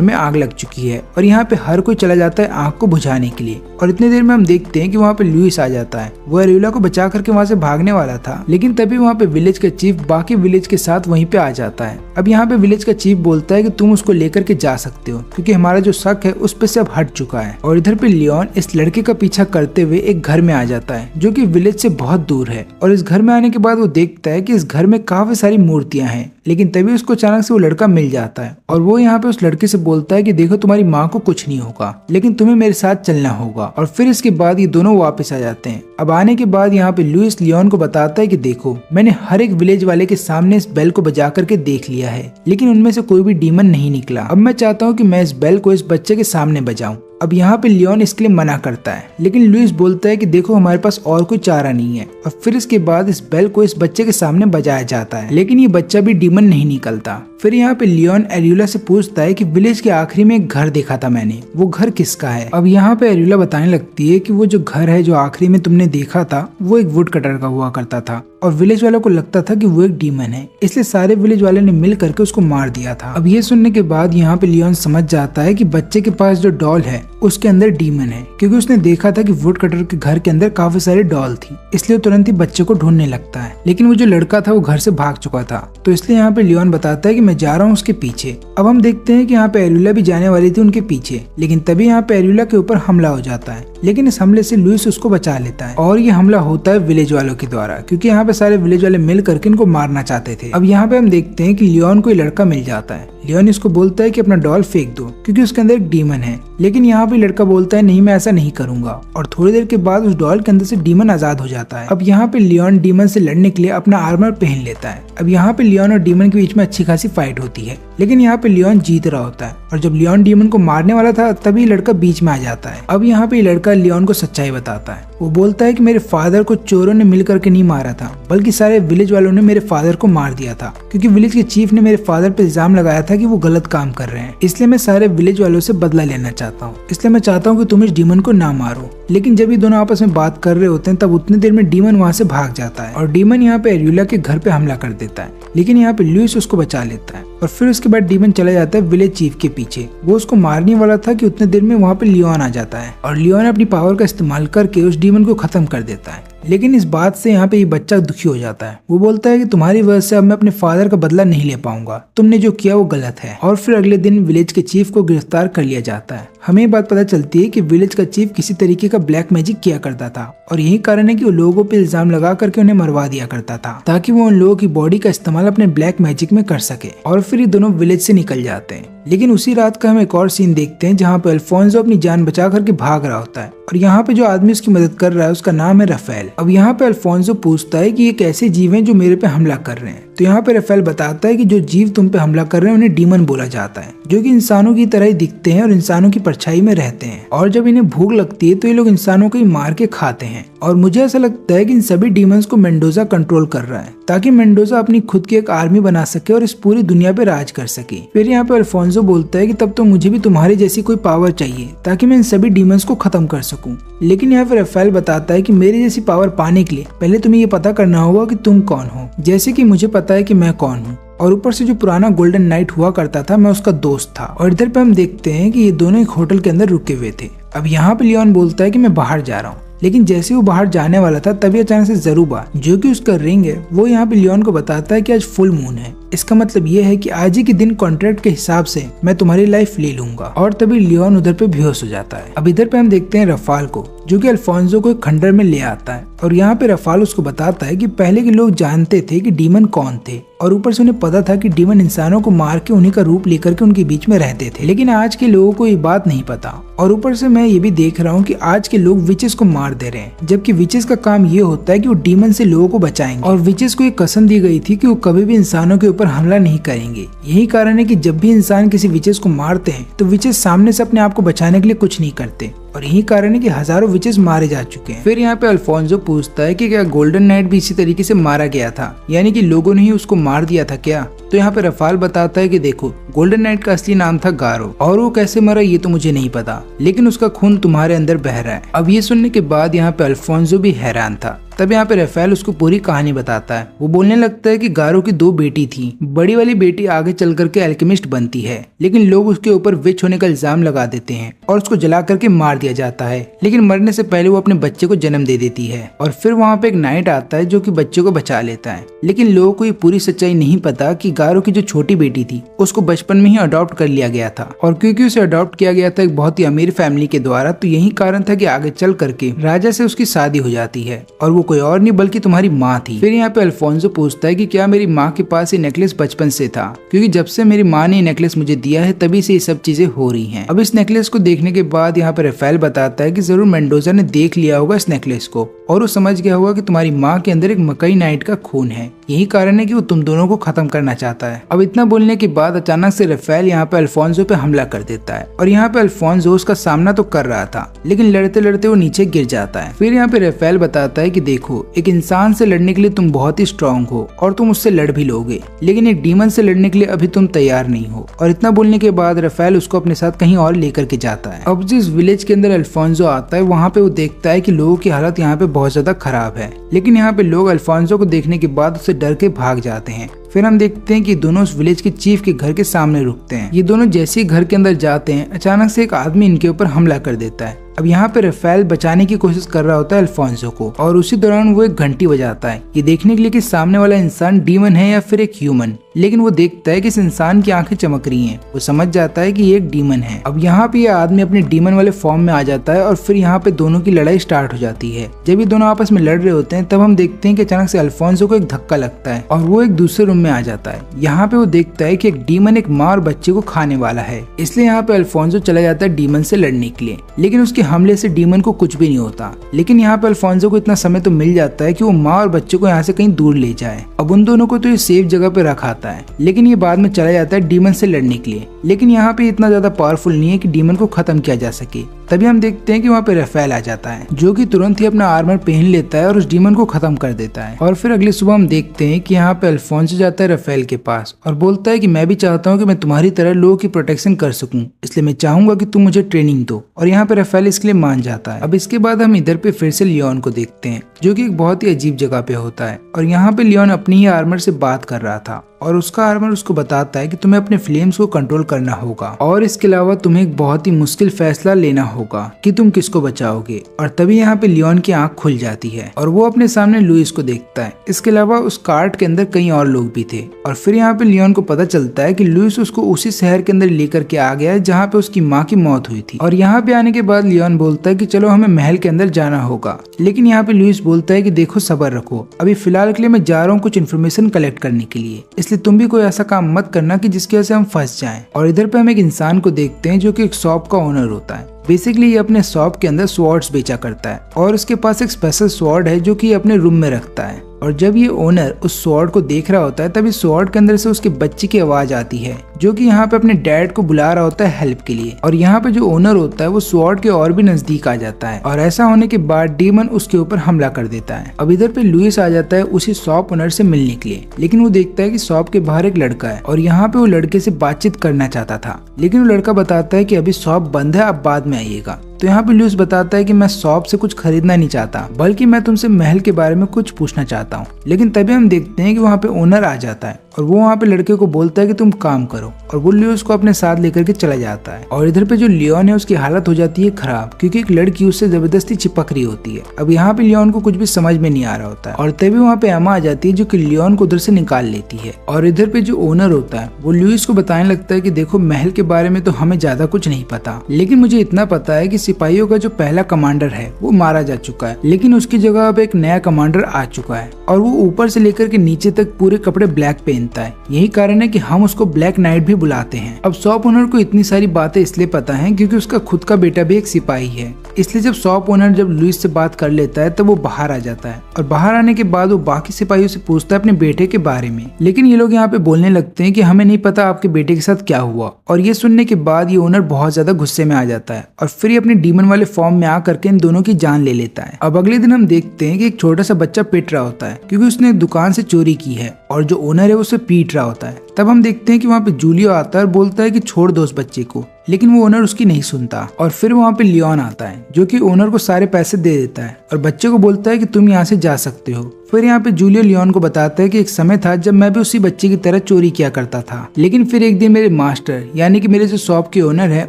में आग लग चुकी है और यहाँ पे हर कोई चला जाता है आग को बुझाने के लिए। और इतनी देर में हम देखते हैं कि वहाँ पे लुइस आ जाता है। वो एरियोला को बचा करके वहाँ से भागने वाला था, लेकिन तभी वहाँ पे विलेज का चीफ बाकी विलेज के साथ वहीं पे आ जाता है। अब यहाँ पे विलेज का चीफ बोलता है कि तुम उसको लेकर के जा सकते हो, क्योंकि हमारा जो शक है उस पे से अब हट चुका है। और इधर पे लियोन इस लड़के का पीछा करते हुए एक घर में आ जाता है जो कि विलेज से बहुत दूर है। और इस घर में आने के बाद वो देखता है कि इस घर में काफी सारी मूर्तियां हैं, लेकिन तभी उसको अचानक से वो लड़का मिल जाता है और वो यहाँ पे उस लड़के से बोलता है कि देखो तुम्हारी माँ को कुछ नहीं होगा, लेकिन तुम्हें मेरे साथ चलना होगा। और फिर इसके बाद ये दोनों वापस आ जाते हैं। अब आने के बाद यहाँ पे लुइस लियोन को बताता है कि देखो मैंने हर एक विलेज वाले के सामने इस बेल को बजा करके देख लिया है, लेकिन उनमें से कोई भी डीमन नहीं निकला। अब मैं चाहता हूँ कि मैं इस बेल को इस बच्चे के सामने बजाऊं। अब यहाँ पे लियोन इसके लिए मना करता है, लेकिन लुइस बोलता है कि देखो हमारे पास और कोई चारा नहीं है। और फिर इसके बाद इस बेल को इस बच्चे के सामने बजाया जाता है, लेकिन ये बच्चा भी डीमन नहीं निकलता। फिर यहाँ पे लियोन एरियोला से पूछता है कि विलेज के आखिरी में एक घर देखा था मैंने, वो घर किसका है। अब यहाँ पे एरियोला बताने लगती है कि वो जो घर है जो आखिरी में तुमने देखा था वो एक वुड कटर का हुआ करता था और विलेज वालों को लगता था कि वो एक डीमन है, इसलिए सारे विलेज वाले ने मिल करके उसको मार दिया था। अब ये सुनने के बाद यहाँ पे लियोन समझ जाता है कि बच्चे के पास जो डॉल है उसके अंदर डीमन है, क्योंकि उसने देखा था कि वुड कटर के घर के अंदर काफी सारी डॉल थी, इसलिए तुरंत ही बच्चे को ढूंढने लगता है। लेकिन वो जो लड़का था वो घर से भाग चुका था, तो इसलिए यहाँ पे लियोन बताता है कि मैं जा रहा हूँ उसके पीछे। अब हम देखते हैं कि यहाँ पे एरियोला भी जाने वाली थी उनके पीछे, लेकिन तभी यहाँ पे एरियोला के ऊपर हमला हो जाता है, लेकिन इस हमले से लुइस उसको बचा लेता है। और ये हमला होता है विलेज वालों के द्वारा, क्योंकि यहाँ पे सारे विलेज वाले मिल करके इनको मारना चाहते थे। अब यहाँ पे हम देखते हैं कि लियोन को लड़का मिल जाता है। लियोन इसको बोलता है कि अपना डॉल फेंक दो, क्योंकि उसके अंदर एक डीमन है, लेकिन यहाँ पे लड़का बोलता है नहीं मैं ऐसा नहीं करूंगा। और थोड़ी देर के बाद उस डॉल के अंदर से डीमन आजाद हो जाता है। अब यहाँ पे लियोन डीमन से लड़ने के लिए अपना आर्मर पहन लेता है। अब यहाँ पे लियोन और डीमन के बीच में अच्छी खासी फाइट होती है, लेकिन यहाँ पे लियोन जीत रहा होता है और जब लियोन डीमन को मारने वाला था तभी लड़का बीच में आ जाता है। अब यहाँ पे लड़का लियोन को सच्चाई बताता है। वो बोलता है कि मेरे फादर को चोरों ने मिल करके नहीं मारा था, बल्कि सारे विलेज वालों ने मेरे फादर को मार दिया था, क्योंकि विलेज के चीफ ने मेरे फादर पे इल्जाम लगाया था कि वो गलत काम कर रहे हैं। इसलिए मैं सारे विलेज वालों से बदला लेना चाहता हूँ, इसलिए मैं चाहता हूँ कि तुम इस डीमन को ना मारो। लेकिन जब ये दोनों आपस में बात कर रहे होते हैं तब उतनी देर में डीमन वहाँ से भाग जाता है और डीमन यहाँ पे एरियोला के घर पे हमला कर देता है, लेकिन यहाँ पे लुइस उसको बचा लेता है। और फिर उसके बाद डीमन चला जाता है विलेज चीफ के पीछे। वो उसको मारने वाला था कि उतने देर में वहाँ पे लियोन आ जाता है और लियोन अपनी पावर का इस्तेमाल करके उस डीमन को खत्म कर देता है। लेकिन इस बात से यहाँ पे ये बच्चा दुखी हो जाता है। वो बोलता है कि तुम्हारी वजह से अब मैं अपने फादर का बदला नहीं ले पाऊंगा, तुमने जो किया वो गलत है। और फिर अगले दिन विलेज के चीफ को गिरफ्तार कर लिया जाता है। हमें बात पता चलती है कि विलेज का चीफ किसी तरीके का ब्लैक मैजिक किया करता था और यही कारण है कि वो लोगों पे इल्जाम लगा करके उन्हें मरवा दिया करता था, ताकि वो उन लोगों की बॉडी का इस्तेमाल अपने ब्लैक मैजिक में कर सके। और फिर ये दोनों विलेज से निकल जाते हैं। लेकिन उसी रात का हम एक और सीन देखते हैं जहाँ पे अल्फोंसो अपनी जान बचा करके भाग रहा होता है और यहाँ पे जो आदमी उसकी मदद कर रहा है उसका नाम है राफेल। अब यहाँ पे अल्फोंसो पूछता है कि ये कैसे जीव हैं जो मेरे पे हमला कर रहे हैं, तो यहाँ पे राफेल बताता है कि जो जीव तुम पे हमला कर रहे हैं उन्हें डीमन बोला जाता है, जो कि इंसानों की तरह ही दिखते हैं और इंसानों की परछाई में रहते हैं, और जब इन्हें भूख लगती है तो ये लोग इंसानों को ही मार के खाते हैं। और मुझे ऐसा लगता है कि इन सभी डीमंस को मेंडोजा कंट्रोल कर रहा है, ताकि मेंडोजा अपनी खुद की एक आर्मी बना सके और इस पूरी दुनिया पे राज कर सके। फिर यहाँ पे अल्फोंसो बोलता है कि तब तो मुझे भी तुम्हारी जैसी कोई पावर चाहिए ताकि मैं इन सभी डीमंस को खत्म कर सकूं। लेकिन यहाँ पे राफेल बताता है कि मेरी जैसी पावर पाने के लिए पहले तुम्हें ये पता करना होगा कि तुम कौन हो, जैसे कि मुझे पता है कि मैं कौन हूँ। और ऊपर से जो पुराना गोल्डन नाइट हुआ करता था मैं उसका दोस्त था। और इधर पे हम देखते हैं कि ये दोनों एक होटल के अंदर रुके हुए थे। अब यहाँ पे लियोन बोलता है कि मैं बाहर जा रहा हूँ, लेकिन जैसे वो बाहर जाने वाला था तभी अचानक से जरूबा, जो कि उसका रिंग है, वो यहाँ पे लियोन को बताता है कि आज फुल मून है। इसका मतलब ये है कि आज ही के दिन कॉन्ट्रैक्ट के हिसाब से मैं तुम्हारी लाइफ ले लूंगा। और तभी लियोन उधर पे बेहोश हो जाता है। अब इधर पे हम देखते हैं रफाल को, जो कि अल्फोंसो को एक खंडर में ले आता है। और यहाँ पे रफाल उसको बताता है कि पहले के लोग जानते थे कि डीमन कौन थे, और ऊपर से उन्हें पता था कि डीमन इंसानों को मार के उन्हीं का रूप लेकर के उनके बीच में रहते थे। लेकिन आज के लोगों को ये बात नहीं पता। और ऊपर से मैं ये भी देख रहा हूँ कि आज के लोग विचेस को मार दे रहे हैं, जबकि विचेस का काम ये होता है कि वो डीमन से लोगों को बचाएंगे। और विचेस को एक कसम दी गई थी कि वो कभी भी इंसानों के ऊपर हमला नहीं करेंगे। यही कारण है कि जब भी इंसान किसी विचेस को मारते हैं तो विचेस सामने से अपने आप को बचाने के लिए कुछ नहीं करते, और यही कारण है कि हजारों विचेस मारे जा चुके हैं। फिर यहाँ पे अल्फोंसो पूछता है कि क्या गोल्डन नाइट भी इसी तरीके से मारा गया था, यानी कि लोगों ने ही उसको मार दिया था क्या? तो यहाँ पे रफाल बताता है कि देखो, गोल्डन नाइट का असली नाम था गारो, और वो कैसे मरा ये तो मुझे नहीं पता, लेकिन उसका खून तुम्हारे अंदर बह रहा है। अब ये सुनने के बाद यहाँ पे अल्फोंसो भी हैरान था। तब यहाँ पे रफाल उसको पूरी कहानी बताता है। वो बोलने लगता है कि गारो की 2 बेटी थी। बड़ी वाली बेटी आगे चल करके अल्केमिस्ट बनती है, लेकिन लोग उसके ऊपर विच होने का इल्जाम लगा देते हैं और उसको जला करके मार दिया जाता है। लेकिन मरने से पहले वो अपने बच्चे को जन्म दे देती है। और फिर वहाँ पे एक नाइट आता है जो कि बच्चे को बचा लेता है। लेकिन लोगों को ये पूरी सच्चाई नहीं पता कि गारो की जो छोटी बेटी थी उसको बचपन में ही अडॉप्ट कर लिया गया था, और क्योंकि उसे अडॉप्ट किया गया था एक बहुत ही अमीर फैमिली के द्वारा, तो यही कारण था कि आगे चल करके राजा से उसकी शादी हो जाती है, और वो कोई और नहीं बल्कि तुम्हारी माँ थी। फिर यहाँ पे अल्फोंसो पूछता है कि क्या मेरी माँ के पास ये नेकलेस बचपन से था, क्योंकि जब से मेरी माँ ने ये नेकलेस मुझे दिया है तभी से ये सब चीजें हो रही हैं। अब इस नेकलेस को देखने के बाद यहाँ पे रफाल बताता है कि जरूर मेंडोजा ने देख लिया होगा इस नेकलेस को, और वो समझ गया होगा कि तुम्हारी माँ के अंदर एक मकई नाइट का खून है। यही कारण है कि वो तुम दोनों को खत्म करना चाहता है। अब इतना बोलने के बाद अचानक से रफाल यहाँ पे अल्फोंसो पे हमला कर देता है, और यहाँ पे अल्फोंसो उसका सामना तो कर रहा था, लेकिन लड़ते लड़ते वो नीचे गिर जाता है। फिर यहाँ पे रफाल बताता है कि देखो, एक इंसान से लड़ने के लिए तुम बहुत ही स्ट्रांग हो और तुम उससे लड़ भी लोगे, लेकिन एक डीमन से लड़ने के लिए अभी तुम तैयार नहीं हो। और इतना बोलने के बाद रफाल उसको अपने साथ कहीं और लेकर के जाता है। अब जिस विलेज के अंदर अल्फोंसो आता है वहाँ पे वो देखता है कि लोगों की हालत यहाँ पे बहुत ज्यादा खराब है, लेकिन यहाँ पे लोग अल्फोंसो को देखने के बाद उससे डर के भाग जाते हैं। फिर हम देखते हैं कि दोनों उस विलेज के चीफ के घर के सामने रुकते हैं। ये दोनों जैसे ही घर के अंदर जाते हैं, अचानक से एक आदमी इनके ऊपर हमला कर देता है। अब यहाँ पे रफाल बचाने की कोशिश कर रहा होता है अल्फोंसो को, और उसी दौरान वो एक घंटी बजाता है, ये देखने के लिए कि सामने वाला इंसान डीमन है या फिर एक ह्यूमन। लेकिन वो देखता है कि इस इंसान की आंखें चमक रही हैं। वो समझ जाता है कि ये एक डीमन है। अब यहाँ पे ये आदमी अपने डीमन वाले फॉर्म में आ जाता है, और फिर यहाँ पे दोनों की लड़ाई स्टार्ट हो जाती है। जब ये दोनों आपस में लड़ रहे होते हैं तब हम देखते हैं कि अचानक से अल्फोंसो को एक धक्का लगता है और वो एक दूसरे रूम में आ जाता है। यहाँ पे वो देखता है कि एक डीमन एक माँ और बच्चे को खाने वाला है, इसलिए यहाँ पे अल्फोंसो चला जाता है डीमन से लड़ने के लिए। लेकिन उसके हमले से डीमन को कुछ भी नहीं होता। लेकिन यहाँ पे अल्फोंसो को इतना समय तो मिल जाता है कि वो माँ और बच्चे को यहाँ से कहीं दूर ले जाए। अब उन दोनों को तो ये सेफ जगह पे रखा आता है, लेकिन ये बाद में चला जाता है डीमन से लड़ने के लिए। लेकिन यहाँ पे इतना ज्यादा पावरफुल नहीं है कि डीमन को खत्म किया जा सके। तभी हम देखते हैं कि वहाँ पे रफाल आ जाता है, जो कि तुरंत ही अपना आर्मर पहन लेता है और उस डीमन को खत्म कर देता है। और फिर अगली सुबह हम देखते हैं कि यहाँ पे अल्फोंसो जाता है रफाल के पास और बोलता है कि मैं भी चाहता हूँ कि मैं तुम्हारी तरह लोगों की प्रोटेक्शन कर सकूं, इसलिए मैं चाहूंगा कि तुम मुझे ट्रेनिंग दो। और यहाँ पे रफाल इसके लिए मान जाता है। अब इसके बाद हम इधर पे फिर से लियोन को देखते हैं, जो कि एक बहुत ही अजीब जगह पे होता है। और यहाँ पे लियोन अपनी ही आर्मर से बात कर रहा था, और उसका आर्मर उसको बताता है कि तुम्हें अपने फ्लेम्स को कंट्रोल करना होगा, और इसके अलावा तुम्हें एक बहुत ही मुश्किल फैसला लेना होगा कि तुम किसको बचाओगे। और तभी यहाँ पे लियोन की आंख खुल जाती है और वो अपने सामने लुइस को देखता है। इसके अलावा उस कार्ट के अंदर कई और लोग भी थे। और फिर यहाँ पे लियोन को पता चलता है कि लुइस उसको उसी शहर के अंदर लेकर के आ गया है जहाँ पे उसकी माँ की मौत हुई थी। और यहाँ पे आने के बाद लियोन बोलता है कि चलो हमें महल के अंदर जाना होगा। लेकिन यहाँ पे लुइस बोलता है कि देखो सब्र रखो, अभी फिलहाल के लिए मैं जा रहा हूँ कुछ इन्फॉर्मेशन कलेक्ट करने के लिए, इसलिए तुम भी कोई ऐसा काम मत करना कि जिसकी वजह से हम फंस जाएं। और इधर पे हम एक इंसान को देखते हैं जो कि एक शॉप का ओनर होता है। बेसिकली ये अपने शॉप के अंदर स्वॉर्ड्स बेचा करता है, और उसके पास एक स्पेशल स्वॉर्ड है जो कि अपने रूम में रखता है। और जब ये ओनर उस स्वॉर्ड को देख रहा होता है तभी स्वॉर्ड के अंदर से उसके बच्चे की आवाज आती है, जो कि यहाँ पे अपने डैड को बुला रहा होता है हेल्प के लिए। और यहाँ पे जो ओनर होता है वो स्वॉर्ड के और भी नजदीक आ जाता है, और ऐसा होने के बाद डीमन उसके ऊपर हमला कर देता है। अब इधर पे लुइस आ जाता है उसी शॉप ओनर से मिलने के लिए, लेकिन वो देखता है कि शॉप के बाहर एक लड़का है, और यहाँ पे वो लड़के से बातचीत करना चाहता था, लेकिन वो लड़का बताता है कि अभी शॉप बंद है, अब बाद में आइएगा। तो यहाँ पे लुइस बताता है कि मैं शॉप से कुछ खरीदना नहीं चाहता, बल्कि मैं तुमसे महल के बारे में कुछ पूछना चाहता हूँ। लेकिन तभी हम देखते हैं कि वहाँ पे ओनर आ जाता है और वो वहाँ पे लड़के को बोलता है कि तुम काम करो, और वो लियो उसको अपने साथ लेकर के चला जाता है। और इधर पे जो लियोन है उसकी हालत हो जाती है खराब, क्योंकि एक लड़की उससे जबरदस्ती चिपक रही होती है। अब यहाँ पे लियोन को कुछ भी समझ में नहीं आ रहा होता है, और तभी वहाँ पे एमा आ जाती है जो कि लियोन को उधर से निकाल लेती है। और इधर पे जो ओनर होता है वो लुइस को बताने लगता है कि देखो महल के बारे में तो हमें ज्यादा कुछ नहीं पता, लेकिन मुझे इतना पता है कि सिपाहियों का जो पहला कमांडर है वो मारा जा चुका है, लेकिन उसकी जगह अब एक नया कमांडर आ चुका है और वो ऊपर से लेकर के नीचे तक पूरे कपड़े ब्लैक पहनता है। यही कारण है कि हम उसको ब्लैक नाइट भी बुलाते हैं। अब शॉप ओनर को इतनी सारी बातें इसलिए पता है क्योंकि उसका खुद का बेटा भी एक सिपाही है, इसलिए जब शॉप ओनर जब लुइस से बात कर लेता है तब वो बाहर आ जाता है, और बाहर आने के बाद वो बाकी सिपाहियों से पूछता है अपने बेटे के बारे में। लेकिन ये लोग यहाँ पे बोलने लगते हैं कि हमें नहीं पता आपके बेटे के साथ क्या हुआ। और ये सुनने के बाद ये ओनर बहुत ज्यादा गुस्से में आ जाता है और फिर अपने डीमन वाले फॉर्म में आकर के इन दोनों की जान ले लेता है। अब अगले दिन हम देखते हैं कि एक छोटा सा बच्चा पिट रहा होता है क्योंकि उसने दुकान से चोरी की है, और जो ओनर है उसे पीट रहा होता है। तब हम देखते हैं कि वहाँ पे जूलियो आता है और बोलता है कि छोड़ दो उस बच्चे को, लेकिन वो ओनर उसकी नहीं सुनता। और फिर वहाँ पे लियोन आता है जो कि ओनर को सारे पैसे दे देता है और बच्चे को बोलता है कि तुम यहाँ से जा सकते हो। फिर यहाँ पे जूलियो लियोन को बताता है कि एक समय था जब मैं भी उसी बच्चे की तरह चोरी किया करता था, लेकिन फिर एक दिन मेरे मास्टर यानी कि मेरे जो शॉप के ओनर है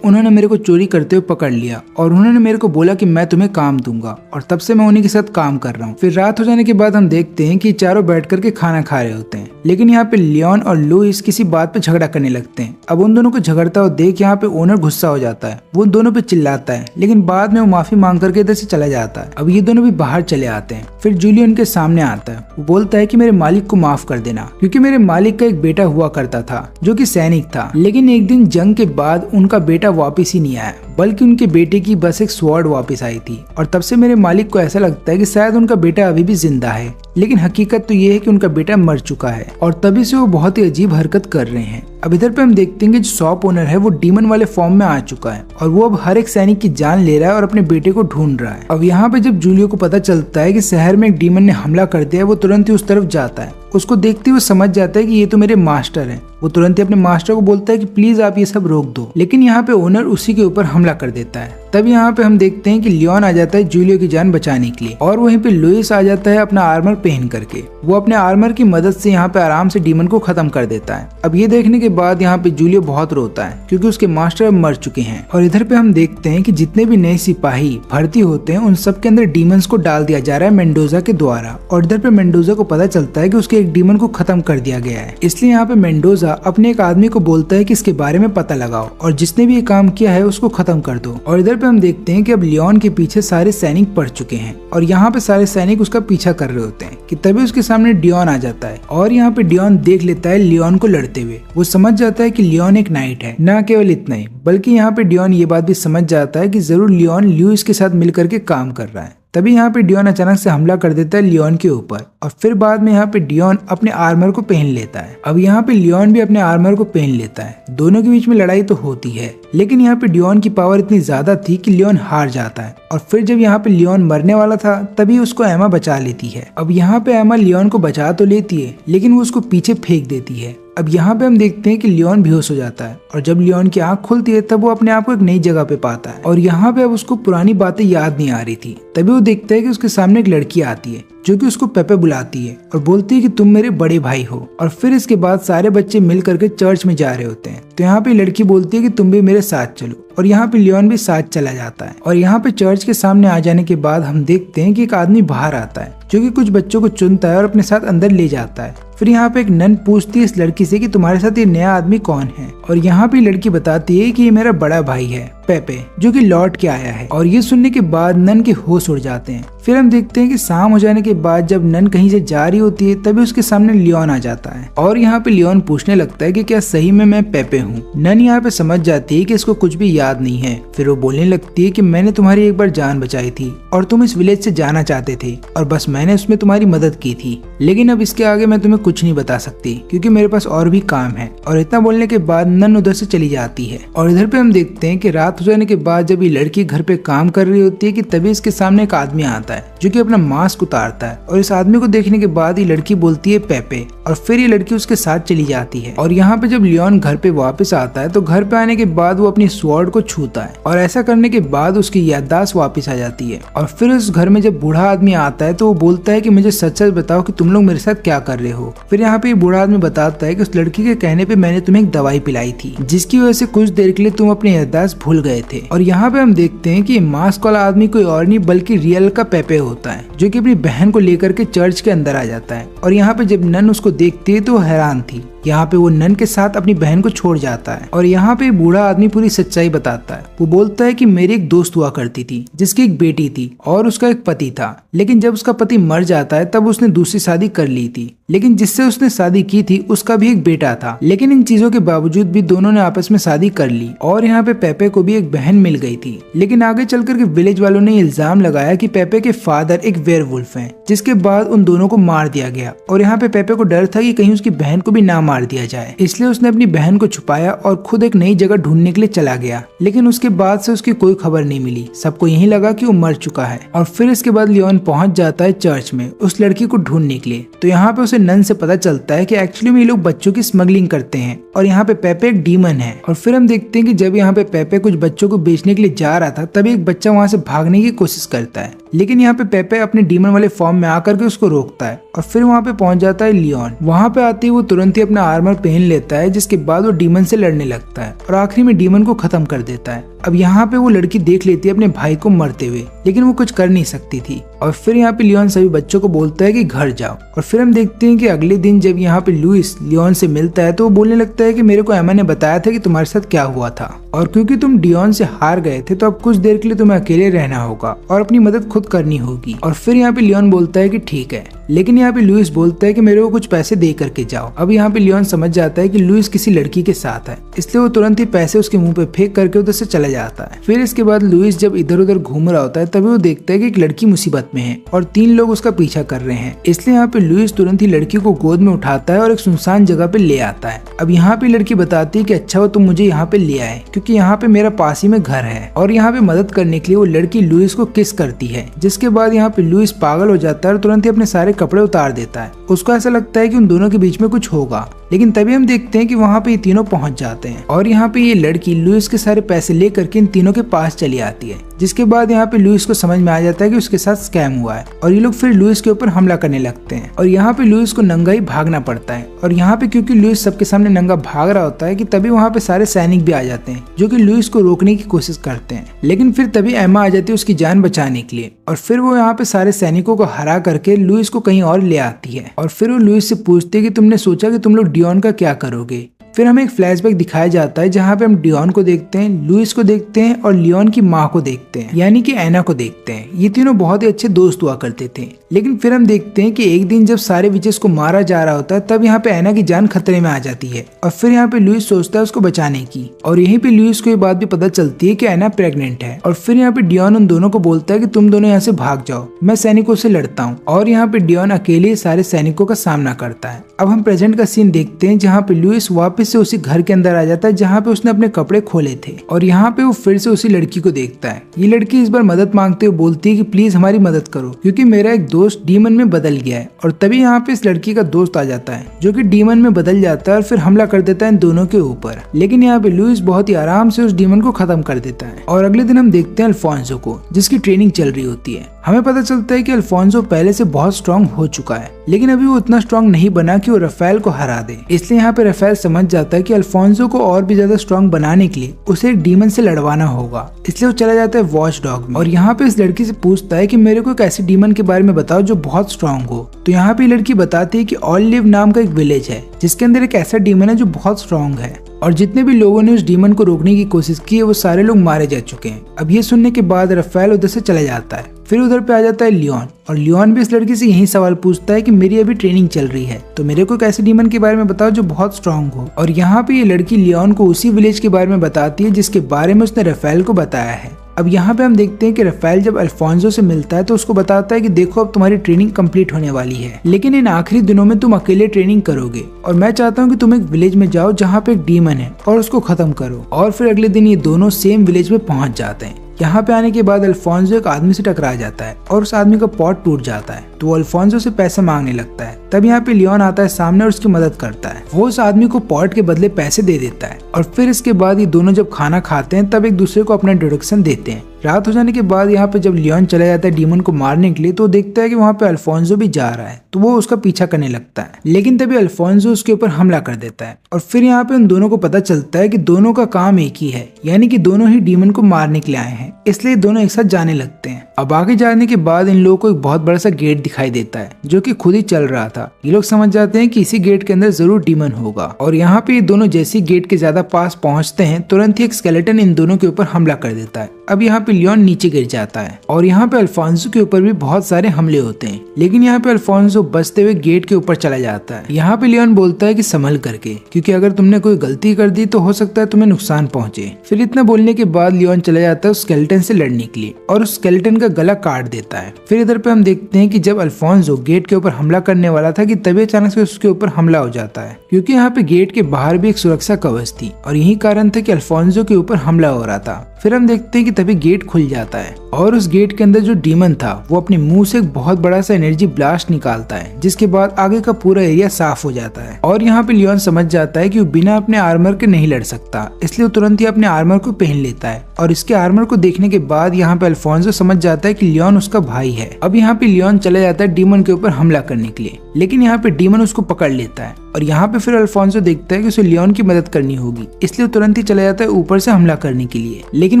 उन्होंने मेरे को चोरी करते हुए पकड़ लिया और उन्होंने मेरे को बोला कि मैं तुम्हें काम दूंगा, और तब से मैं उन्हीं के साथ काम कर रहा हूँ। फिर रात हो जाने के बाद हम देखते हैं कि चारों बैठ करके खाना खा रहे होते हैं, लेकिन यहाँ पे लियोन और लुइस किसी बात पे झगड़ा करने लगते हैं। अब उन दोनों को झगड़ता हुआ देख यहाँ पे ओनर गुस्सा हो जाता है, वो दोनों पे चिल्लाता है, लेकिन बाद में वो माफी मांग करके इधर से चला जाता है। अब ये दोनों भी बाहर चले आते हैं। फिर जूलियो उनके सामने आता है, वो बोलता है कि मेरे मालिक को माफ कर देना, क्योंकि मेरे मालिक का एक बेटा हुआ करता था जो कि सैनिक था, लेकिन एक दिन जंग के बाद उनका बेटा वापिस ही नहीं आया, बल्कि उनके बेटे की बस एक स्वॉर्ड वापस आई थी। और तब से मेरे मालिक को ऐसा लगता है कि शायद उनका बेटा अभी भी जिंदा है, लेकिन हकीकत तो ये है कि उनका बेटा मर चुका है, और तभी से वो बहुत ही अजीब हरकत कर रहे हैं। अब इधर पे हम देखते हैं कि जो शॉप ओनर है वो डीमन वाले फॉर्म में आ चुका है और वो अब हर एक सैनिक की जान ले रहा है और अपने बेटे को ढूंढ रहा है। अब यहाँ पे जब जूलियो को पता चलता है कि शहर में एक डीमन ने हमला कर दिया है, वो तुरंत ही उस तरफ जाता है। उसको देखते हुए समझ जाता है कि ये तो मेरे मास्टर हैं। वो तुरंत ही अपने मास्टर को बोलता है कि प्लीज आप ये सब रोक दो, लेकिन यहाँ पे ओनर उसी के ऊपर हमला कर देता है। तब यहाँ पे हम देखते हैं कि लियोन आ जाता है जूलियो की जान बचाने के लिए, और वहीं पे लुइस आ जाता है अपना आर्मर पहन करके। वो अपने आर्मर की मदद से यहाँ पे आराम से डीमन को खत्म कर देता है। अब ये देखने के बाद यहाँ पे जूलियो बहुत रोता है क्योंकि उसके मास्टर अब मर चुके हैं। और इधर पे हम देखते हैं कि जितने भी नए सिपाही भर्ती होते हैं उन सब के अंदर डीमंस को डाल दिया जा रहा है मेंडोजा के द्वारा। और इधर पे मेंडोजा को पता चलता है कि उसके एक डीमन को खत्म कर दिया गया है, इसलिए यहाँ पे मेंडोजा अपने एक आदमी को बोलता है कि इसके बारे में पता लगाओ और जिसने भी ये काम किया है उसको खत्म कर दो। और इधर पे हम देखते हैं कि अब लियोन के पीछे सारे सैनिक पड़ चुके हैं और यहाँ पे सारे सैनिक उसका पीछा कर रहे होते हैं कि तभी उसके सामने डियोन आ जाता है। और यहाँ पे डियोन देख लेता है लियोन को लड़ते हुए। वो समझ जाता है कि लियोन एक नाइट है। न केवल इतना ही, बल्कि यहाँ पे डियोन ये बात भी समझ जाता है कि जरूर लियोन लुइस के साथ मिलकर के काम कर रहा है। तभी यहाँ पे डियोन अचानक से हमला कर देता है लियोन के ऊपर, और फिर बाद में यहाँ पे डियोन अपने आर्मर को पहन लेता है। अब यहाँ पे लियोन भी अपने आर्मर को पहन लेता है। दोनों के बीच में लड़ाई तो होती है, लेकिन यहाँ पे डियोन की पावर इतनी ज्यादा थी कि लियोन हार जाता है। और फिर जब यहाँ पे लियोन मरने वाला था तभी उसको एमा बचा लेती है। अब यहाँ पे एमा लियोन को बचा तो लेती है, लेकिन वो उसको पीछे फेंक देती है। अब यहाँ पे हम देखते हैं कि लियोन बेहोश हो जाता है, और जब लियोन की आंख खुलती है तब वो अपने आप को एक नई जगह पे पाता है। और यहाँ पे अब उसको पुरानी बातें याद नहीं आ रही थी। तभी वो देखता है कि उसके सामने एक लड़की आती है जो कि उसको पेपे बुलाती है और बोलती है कि तुम मेरे बड़े भाई हो। और फिर इसके बाद सारे बच्चे मिल करके चर्च में जा रहे होते हैं, तो यहाँ पे लड़की बोलती है कि तुम भी मेरे साथ चलो, और यहाँ पे लियोन भी साथ चला जाता है। और यहाँ पे चर्च के सामने आ जाने के बाद हम देखते हैं कि एक आदमी बाहर आता है जो कि कुछ बच्चों को चुनता है और अपने साथ अंदर ले जाता है। फिर यहाँ पे एक नन पूछती है इस लड़की से कि तुम्हारे साथ ये नया आदमी कौन है, और यहाँ पे लड़की बताती है कि ये मेरा बड़ा भाई है पेपे, जो कि लौट के आया है। और ये सुनने के बाद नन के होश उड़ जाते हैं। फिर हम देखते हैं कि शाम हो जाने के बाद जब नन कहीं से जा रही होती है तभी उसके सामने लियोन आ जाता है, और यहाँ पे लियोन पूछने लगता है कि क्या सही में मैं पेपे हूँ। नन यहाँ पे समझ जाती है कि इसको कुछ भी याद नहीं है। फिर वो बोलने लगती है कि मैंने तुम्हारी एक बार जान बचाई थी और तुम इस विलेज से जाना चाहते थे, और बस मैंने उसमें तुम्हारी मदद की थी, लेकिन अब इसके आगे मैं तुम्हें कुछ नहीं बता सकती क्योंकि मेरे पास और भी काम है। और इतना बोलने के बाद नन उधर से चली जाती है। और इधर पे हम देखते हैं कि रात हो जाने के बाद जब ये लड़की घर पे काम कर रही होती है कि तभी इसके सामने एक आदमी आता है जो कि अपना मास्क उतारता है, और इस आदमी को देखने के बाद ये लड़की बोलती है पेपे, और फिर ये लड़की उसके साथ चली जाती है। और यहाँ पे जब लियोन घर पे वापस आता है तो घर पे आने के बाद वो अपनी स्वॉर्ड को छूता है और ऐसा करने के बाद उसकी याददाश्त वापस आ जाती है। और फिर उस घर में जब बूढ़ा आदमी आता है तो वो बोलता है कि मुझे सच सच बताओ कि तुम लोग मेरे साथ क्या कर रहे हो। फिर यहाँ पे ये बूढ़ा आदमी बताता है कि उस लड़की के कहने पे मैंने तुम्हें एक दवाई पिलाई थी जिसकी वजह से कुछ देर के लिए तुम अपनी याददाश्त भूल गए थे। और यहाँ पे हम देखते हैं कि मास्क वाला आदमी कोई और नहीं बल्कि रियल का पेपे होता है जो कि अपनी बहन को लेकर के चर्च के अंदर आ जाता है। और यहाँ पे जब नन उसको देखती है तो वो हैरान थी। यहाँ पे वो नन के साथ अपनी बहन को छोड़ जाता है और यहाँ पे बूढ़ा आदमी पूरी सच्चाई बताता है। वो बोलता है कि मेरी एक दोस्त हुआ करती थी जिसकी एक बेटी थी और उसका एक पति था, लेकिन जब उसका पति मर जाता है तब उसने दूसरी शादी कर ली थी, लेकिन जिससे उसने शादी की थी उसका भी एक बेटा था। लेकिन इन चीजों के बावजूद भी दोनों ने आपस में शादी कर ली और यहाँ पे पेपे को भी एक बहन मिल गई थी। लेकिन आगे चलकर के विलेज वालों ने इल्जाम लगाया कि पेपे के फादर एक वेयरवुल्फ हैं, जिसके बाद उन दोनों को मार दिया गया। और यहाँ पे पेपे को डर था कि कहीं उसकी बहन को भी ना मार दिया जाए, इसलिए उसने अपनी बहन को छुपाया और खुद एक नई जगह ढूंढने के लिए चला गया। लेकिन उसके बाद से उसकी कोई खबर नहीं मिली, सबको यही लगा कि वो मर चुका है। और फिर इसके बाद लियोन पहुंच जाता है चर्च में उस लड़की को ढूंढने के लिए। तो यहाँ पे उसे नन से पता चलता है कि एक्चुअली में ये लोग बच्चों की स्मगलिंग करते हैं और यहाँ पे पेपे एक डीमन है। और फिर हम देखते हैं कि जब यहाँ पे पेपे कुछ बच्चों को बेचने के लिए जा रहा था तभी एक बच्चा वहाँ से भागने की कोशिश करता है, लेकिन यहाँ पे पेपे अपने डीमन वाले फॉर्म में आकर के उसको रोकता है। और फिर वहाँ पे पहुंच जाता है लियोन। वहाँ पे आते ही वो तुरंत ही अपना आर्मर पहन लेता है, जिसके बाद वो डीमन से लड़ने लगता है और आखिरी में डीमन को खत्म कर देता है। अब यहाँ पे वो लड़की देख लेती है अपने भाई को मरते हुए, लेकिन वो कुछ कर नहीं सकती थी। और फिर यहाँ पे लियोन सभी बच्चों को बोलता है कि घर जाओ। और फिर हम देखते हैं कि अगले दिन जब यहाँ पे लुइस लियोन से मिलता है तो वो बोलने लगता है कि मेरे को एमा ने बताया था कि तुम्हारे साथ क्या हुआ था, और क्योंकि तुम डियोन से हार गए थे तो अब कुछ देर के लिए तुम्हें अकेले रहना होगा और अपनी मदद खुद करनी होगी। और फिर यहाँ पे लियोन बोलता है कि ठीक है, लेकिन यहाँ पे लुइस बोलता है कि मेरे को कुछ पैसे दे करके जाओ। अब यहाँ पे लियोन समझ जाता है कि लुइस किसी लड़की के साथ है, इसलिए वो तुरंत ही पैसे उसके मुंह पे फेंक करके उधर से चला जाता है। फिर इसके बाद लुइस जब इधर उधर घूम रहा होता है तभी वो देखता है कि एक लड़की मुसीबत में है और 3 लोग उसका पीछा कर रहे हैं, इसलिए यहाँ पे लुइस तुरंत ही लड़की को गोद में उठाता है और एक सुनसान जगह पे ले आता है। अब यहाँ पे लड़की बताती है कि अच्छा हो तुम मुझे यहाँ पे ले आए, क्योंकि यहाँ पे मेरा पास ही में घर है। और यहाँ पे मदद करने के लिए वो लड़की लुइस को किस करती है, जिसके बाद यहाँ पे लुइस पागल हो जाता है और तुरंत ही अपने सारे कपड़े उतार देता है। उसको ऐसा लगता है कि उन दोनों के बीच में कुछ होगा, लेकिन तभी हम देखते हैं कि वहाँ पे ये तीनों पहुंच जाते हैं और यहाँ पे ये लड़की लुइस के सारे पैसे लेकर के इन तीनों के पास चली आती है, जिसके बाद यहाँ पे लुइस को समझ में आ जाता है कि उसके साथ स्कैम हुआ है और ये लोग फिर लुइस के ऊपर हमला करने लगते हैं। और यहाँ पे लुइस को नंगा ही भागना पड़ता है। और यहाँ पे क्योंकि लुइस सबके सामने नंगा भाग रहा होता है कि तभी वहाँ पे सारे सैनिक भी आ जाते हैं जो कि लुइस को रोकने की कोशिश करते हैं, लेकिन फिर तभी एमा आ जाती है उसकी जान बचाने के लिए। और फिर वो यहाँ पे सारे सैनिकों को हरा करके लुइस को कहीं और ले आती है और फिर वो लुइस से पूछती है कि तुमने सोचा कि तुम लोग डियोन का क्या करोगे। फिर हमें एक फ्लैशबैक दिखाया जाता है जहाँ पे हम डियोन को देखते हैं, लुइस को देखते हैं और लियोन की माँ को देखते हैं, यानी कि एना को देखते हैं। ये तीनों बहुत ही अच्छे दोस्त हुआ करते थे। लेकिन फिर हम देखते हैं कि एक दिन जब सारे विचेस को मारा जा रहा होता है तब यहाँ पे एना की जान खतरे में आ जाती है और फिर यहाँ पे लुइस सोचता है उसको बचाने की। और यहीं पे लुइस को ये बात भी पता चलती है कि एना प्रेग्नेंट है। और फिर यहाँ पे डियोन उन दोनों को बोलता है कि तुम दोनों यहाँ से भाग जाओ, मैं सैनिकों से लड़ता हूँ। और यहाँ पे डियोन अकेले सारे सैनिकों का सामना करता है। अब हम प्रेजेंट का सीन देखते हैं जहाँ पे लुइस वापस से उसी घर के अंदर आ जाता है जहाँ पे उसने अपने कपड़े खोले थे और यहाँ पे वो फिर से उसी लड़की को देखता है। ये लड़की इस बार मदद मांगते हुए बोलती है कि प्लीज हमारी मदद करो, क्योंकि मेरा एक दोस्त डीमन में बदल गया है। और तभी यहाँ पे इस लड़की का दोस्त आ जाता है जो कि डीमन में बदल जाता है और फिर हमला कर देता है इन दोनों के ऊपर। लेकिन यहाँ पे लुइस बहुत ही आराम से उस डीमन को खत्म कर देता है। और अगले दिन हम देखते हैं अल्फोंसो को, जिसकी ट्रेनिंग चल रही होती है। हमें पता चलता है कि अल्फोंसो पहले से बहुत स्ट्रांग हो चुका है, लेकिन अभी वो उतना स्ट्रांग नहीं बना कि वो राफेल को हरा दे। इसलिए यहाँ पे राफेल समझ जाता है कि अल्फोंसो को और भी ज्यादा स्ट्रांग बनाने के लिए उसे एक डीमन से लड़वाना होगा, इसलिए वो चला जाता है वॉच डॉग में। और यहाँ पे इस लड़की से पूछता है कि मेरे को एक ऐसे डीमन के बारे में बताओ जो बहुत स्ट्रांग हो। तो यहाँ पे लड़की बताती है कि ऑलिव नाम का एक विलेज है जिसके अंदर एक ऐसा डीमन है जो बहुत स्ट्रांग है, और जितने भी लोगों ने उस डीमन को रोकने की कोशिश की है वो सारे लोग मारे जा चुके हैं। अब ये सुनने के बाद राफेल उधर से चला जाता है। फिर उधर पे आ जाता है लियोन, और लियोन भी इस लड़की से यही सवाल पूछता है कि मेरी अभी ट्रेनिंग चल रही है तो मेरे को एक ऐसे डीमन के बारे में बताओ जो बहुत स्ट्रांग हो। और यहाँ पे ये लड़की लियोन को उसी विलेज के बारे में बताती है जिसके बारे में उसने राफेल को बताया है। अब यहाँ पे हम देखते हैं कि राफेल जब अल्फोंसो से मिलता है तो उसको बताता है कि देखो अब तुम्हारी ट्रेनिंग कंप्लीट होने वाली है, लेकिन इन आखिरी दिनों में तुम अकेले ट्रेनिंग करोगे और मैं चाहता हूँ कि तुम एक विलेज में जाओ जहाँ पे एक डीमन है और उसको खत्म करो। और फिर अगले दिन ये दोनों सेम विलेज में पहुंच जाते हैं। यहाँ पे आने के बाद अल्फोंसो एक आदमी से टकरा जाता है और उस आदमी का पॉट टूट जाता है, तो वो अल्फोंसो से पैसे मांगने लगता है। तब यहाँ पे लियोन आता है सामने और उसकी मदद करता है। वो उस आदमी को पॉट के बदले पैसे दे देता है और फिर इसके बाद ये दोनों जब खाना खाते हैं तब एक दूसरे को अपना इंट्रोडक्शन देते हैं। रात हो जाने के बाद यहाँ पे जब लियोन चला जाता है डीमन को मारने के लिए, तो देखता है कि वहाँ पे अल्फोंसो भी जा रहा है, तो वो उसका पीछा करने लगता है। लेकिन तभी अल्फोंसो उसके ऊपर हमला कर देता है और फिर यहाँ पे उन दोनों को पता चलता है कि दोनों का काम एक ही है, यानी कि दोनों ही डीमन को मारने के लिए आए हैं, इसलिए दोनों एक साथ जाने लगते हैं। अब आगे जाने के बाद इन लोगों को एक बहुत बड़ा सा गेट दिखाई देता है जो कि खुद ही चल रहा था। ये लोग समझ जाते हैं कि इसी गेट के अंदर जरूर डीमन होगा और यहाँ पे ये दोनों जैसे ही गेट के ज्यादा पास पहुंचते हैं तुरंत ही एक स्केलेटन इन दोनों के ऊपर हमला कर देता है। अब यहाँ पे लियोन नीचे गिर जाता है और यहाँ पे अल्फोंसो के ऊपर भी बहुत सारे हमले होते हैं, लेकिन यहाँ पे अल्फोंसो बचते हुए गेट के ऊपर चला जाता है। यहाँ पे लियोन बोलता है कि संभल करके, क्योंकि अगर तुमने कोई गलती कर दी तो हो सकता है तुम्हें नुकसान पहुंचे। फिर इतना बोलने के बाद लियोन चला जाता है उस स्केलेटन से लड़ने के लिए और उस स्केलेटन का गला काट देता है। फिर इधर पे हम देखते हैं कि जब अल्फोंसो गेट के ऊपर हमला करने वाला था कि तभी अचानक से उसके ऊपर हमला हो जाता है, क्योंकि यहाँ पे गेट के बाहर भी एक सुरक्षा कवच थी और यही कारण था कि अल्फोंसो के ऊपर हमला हो रहा था। फिर हम देखते हैं कि तभी गेट खुल जाता है और उस गेट के अंदर जो डीमन था वो अपने मुंह से एक बहुत बड़ा सा एनर्जी ब्लास्ट निकालता है, जिसके बाद आगे का पूरा एरिया साफ हो जाता है। और यहाँ पे लियोन समझ जाता है कि वो बिना अपने आर्मर के नहीं लड़ सकता, इसलिए वो तुरंत ही अपने आर्मर को पहन लेता है और इसके आर्मर को देखने के बाद यहाँ पे अल्फोंसो समझ जाता है कि लियोन उसका भाई है। अब यहाँ पे लियोन चला जाता है डीमन के ऊपर हमला करने के लिए, लेकिन यहाँ पे डीमन उसको पकड़ लेता है और यहाँ पे फिर अल्फोंसो देखता है कि उसे लियोन की मदद करनी होगी, इसलिए तुरंत ही चला जाता है ऊपर से हमला करने के लिए, लेकिन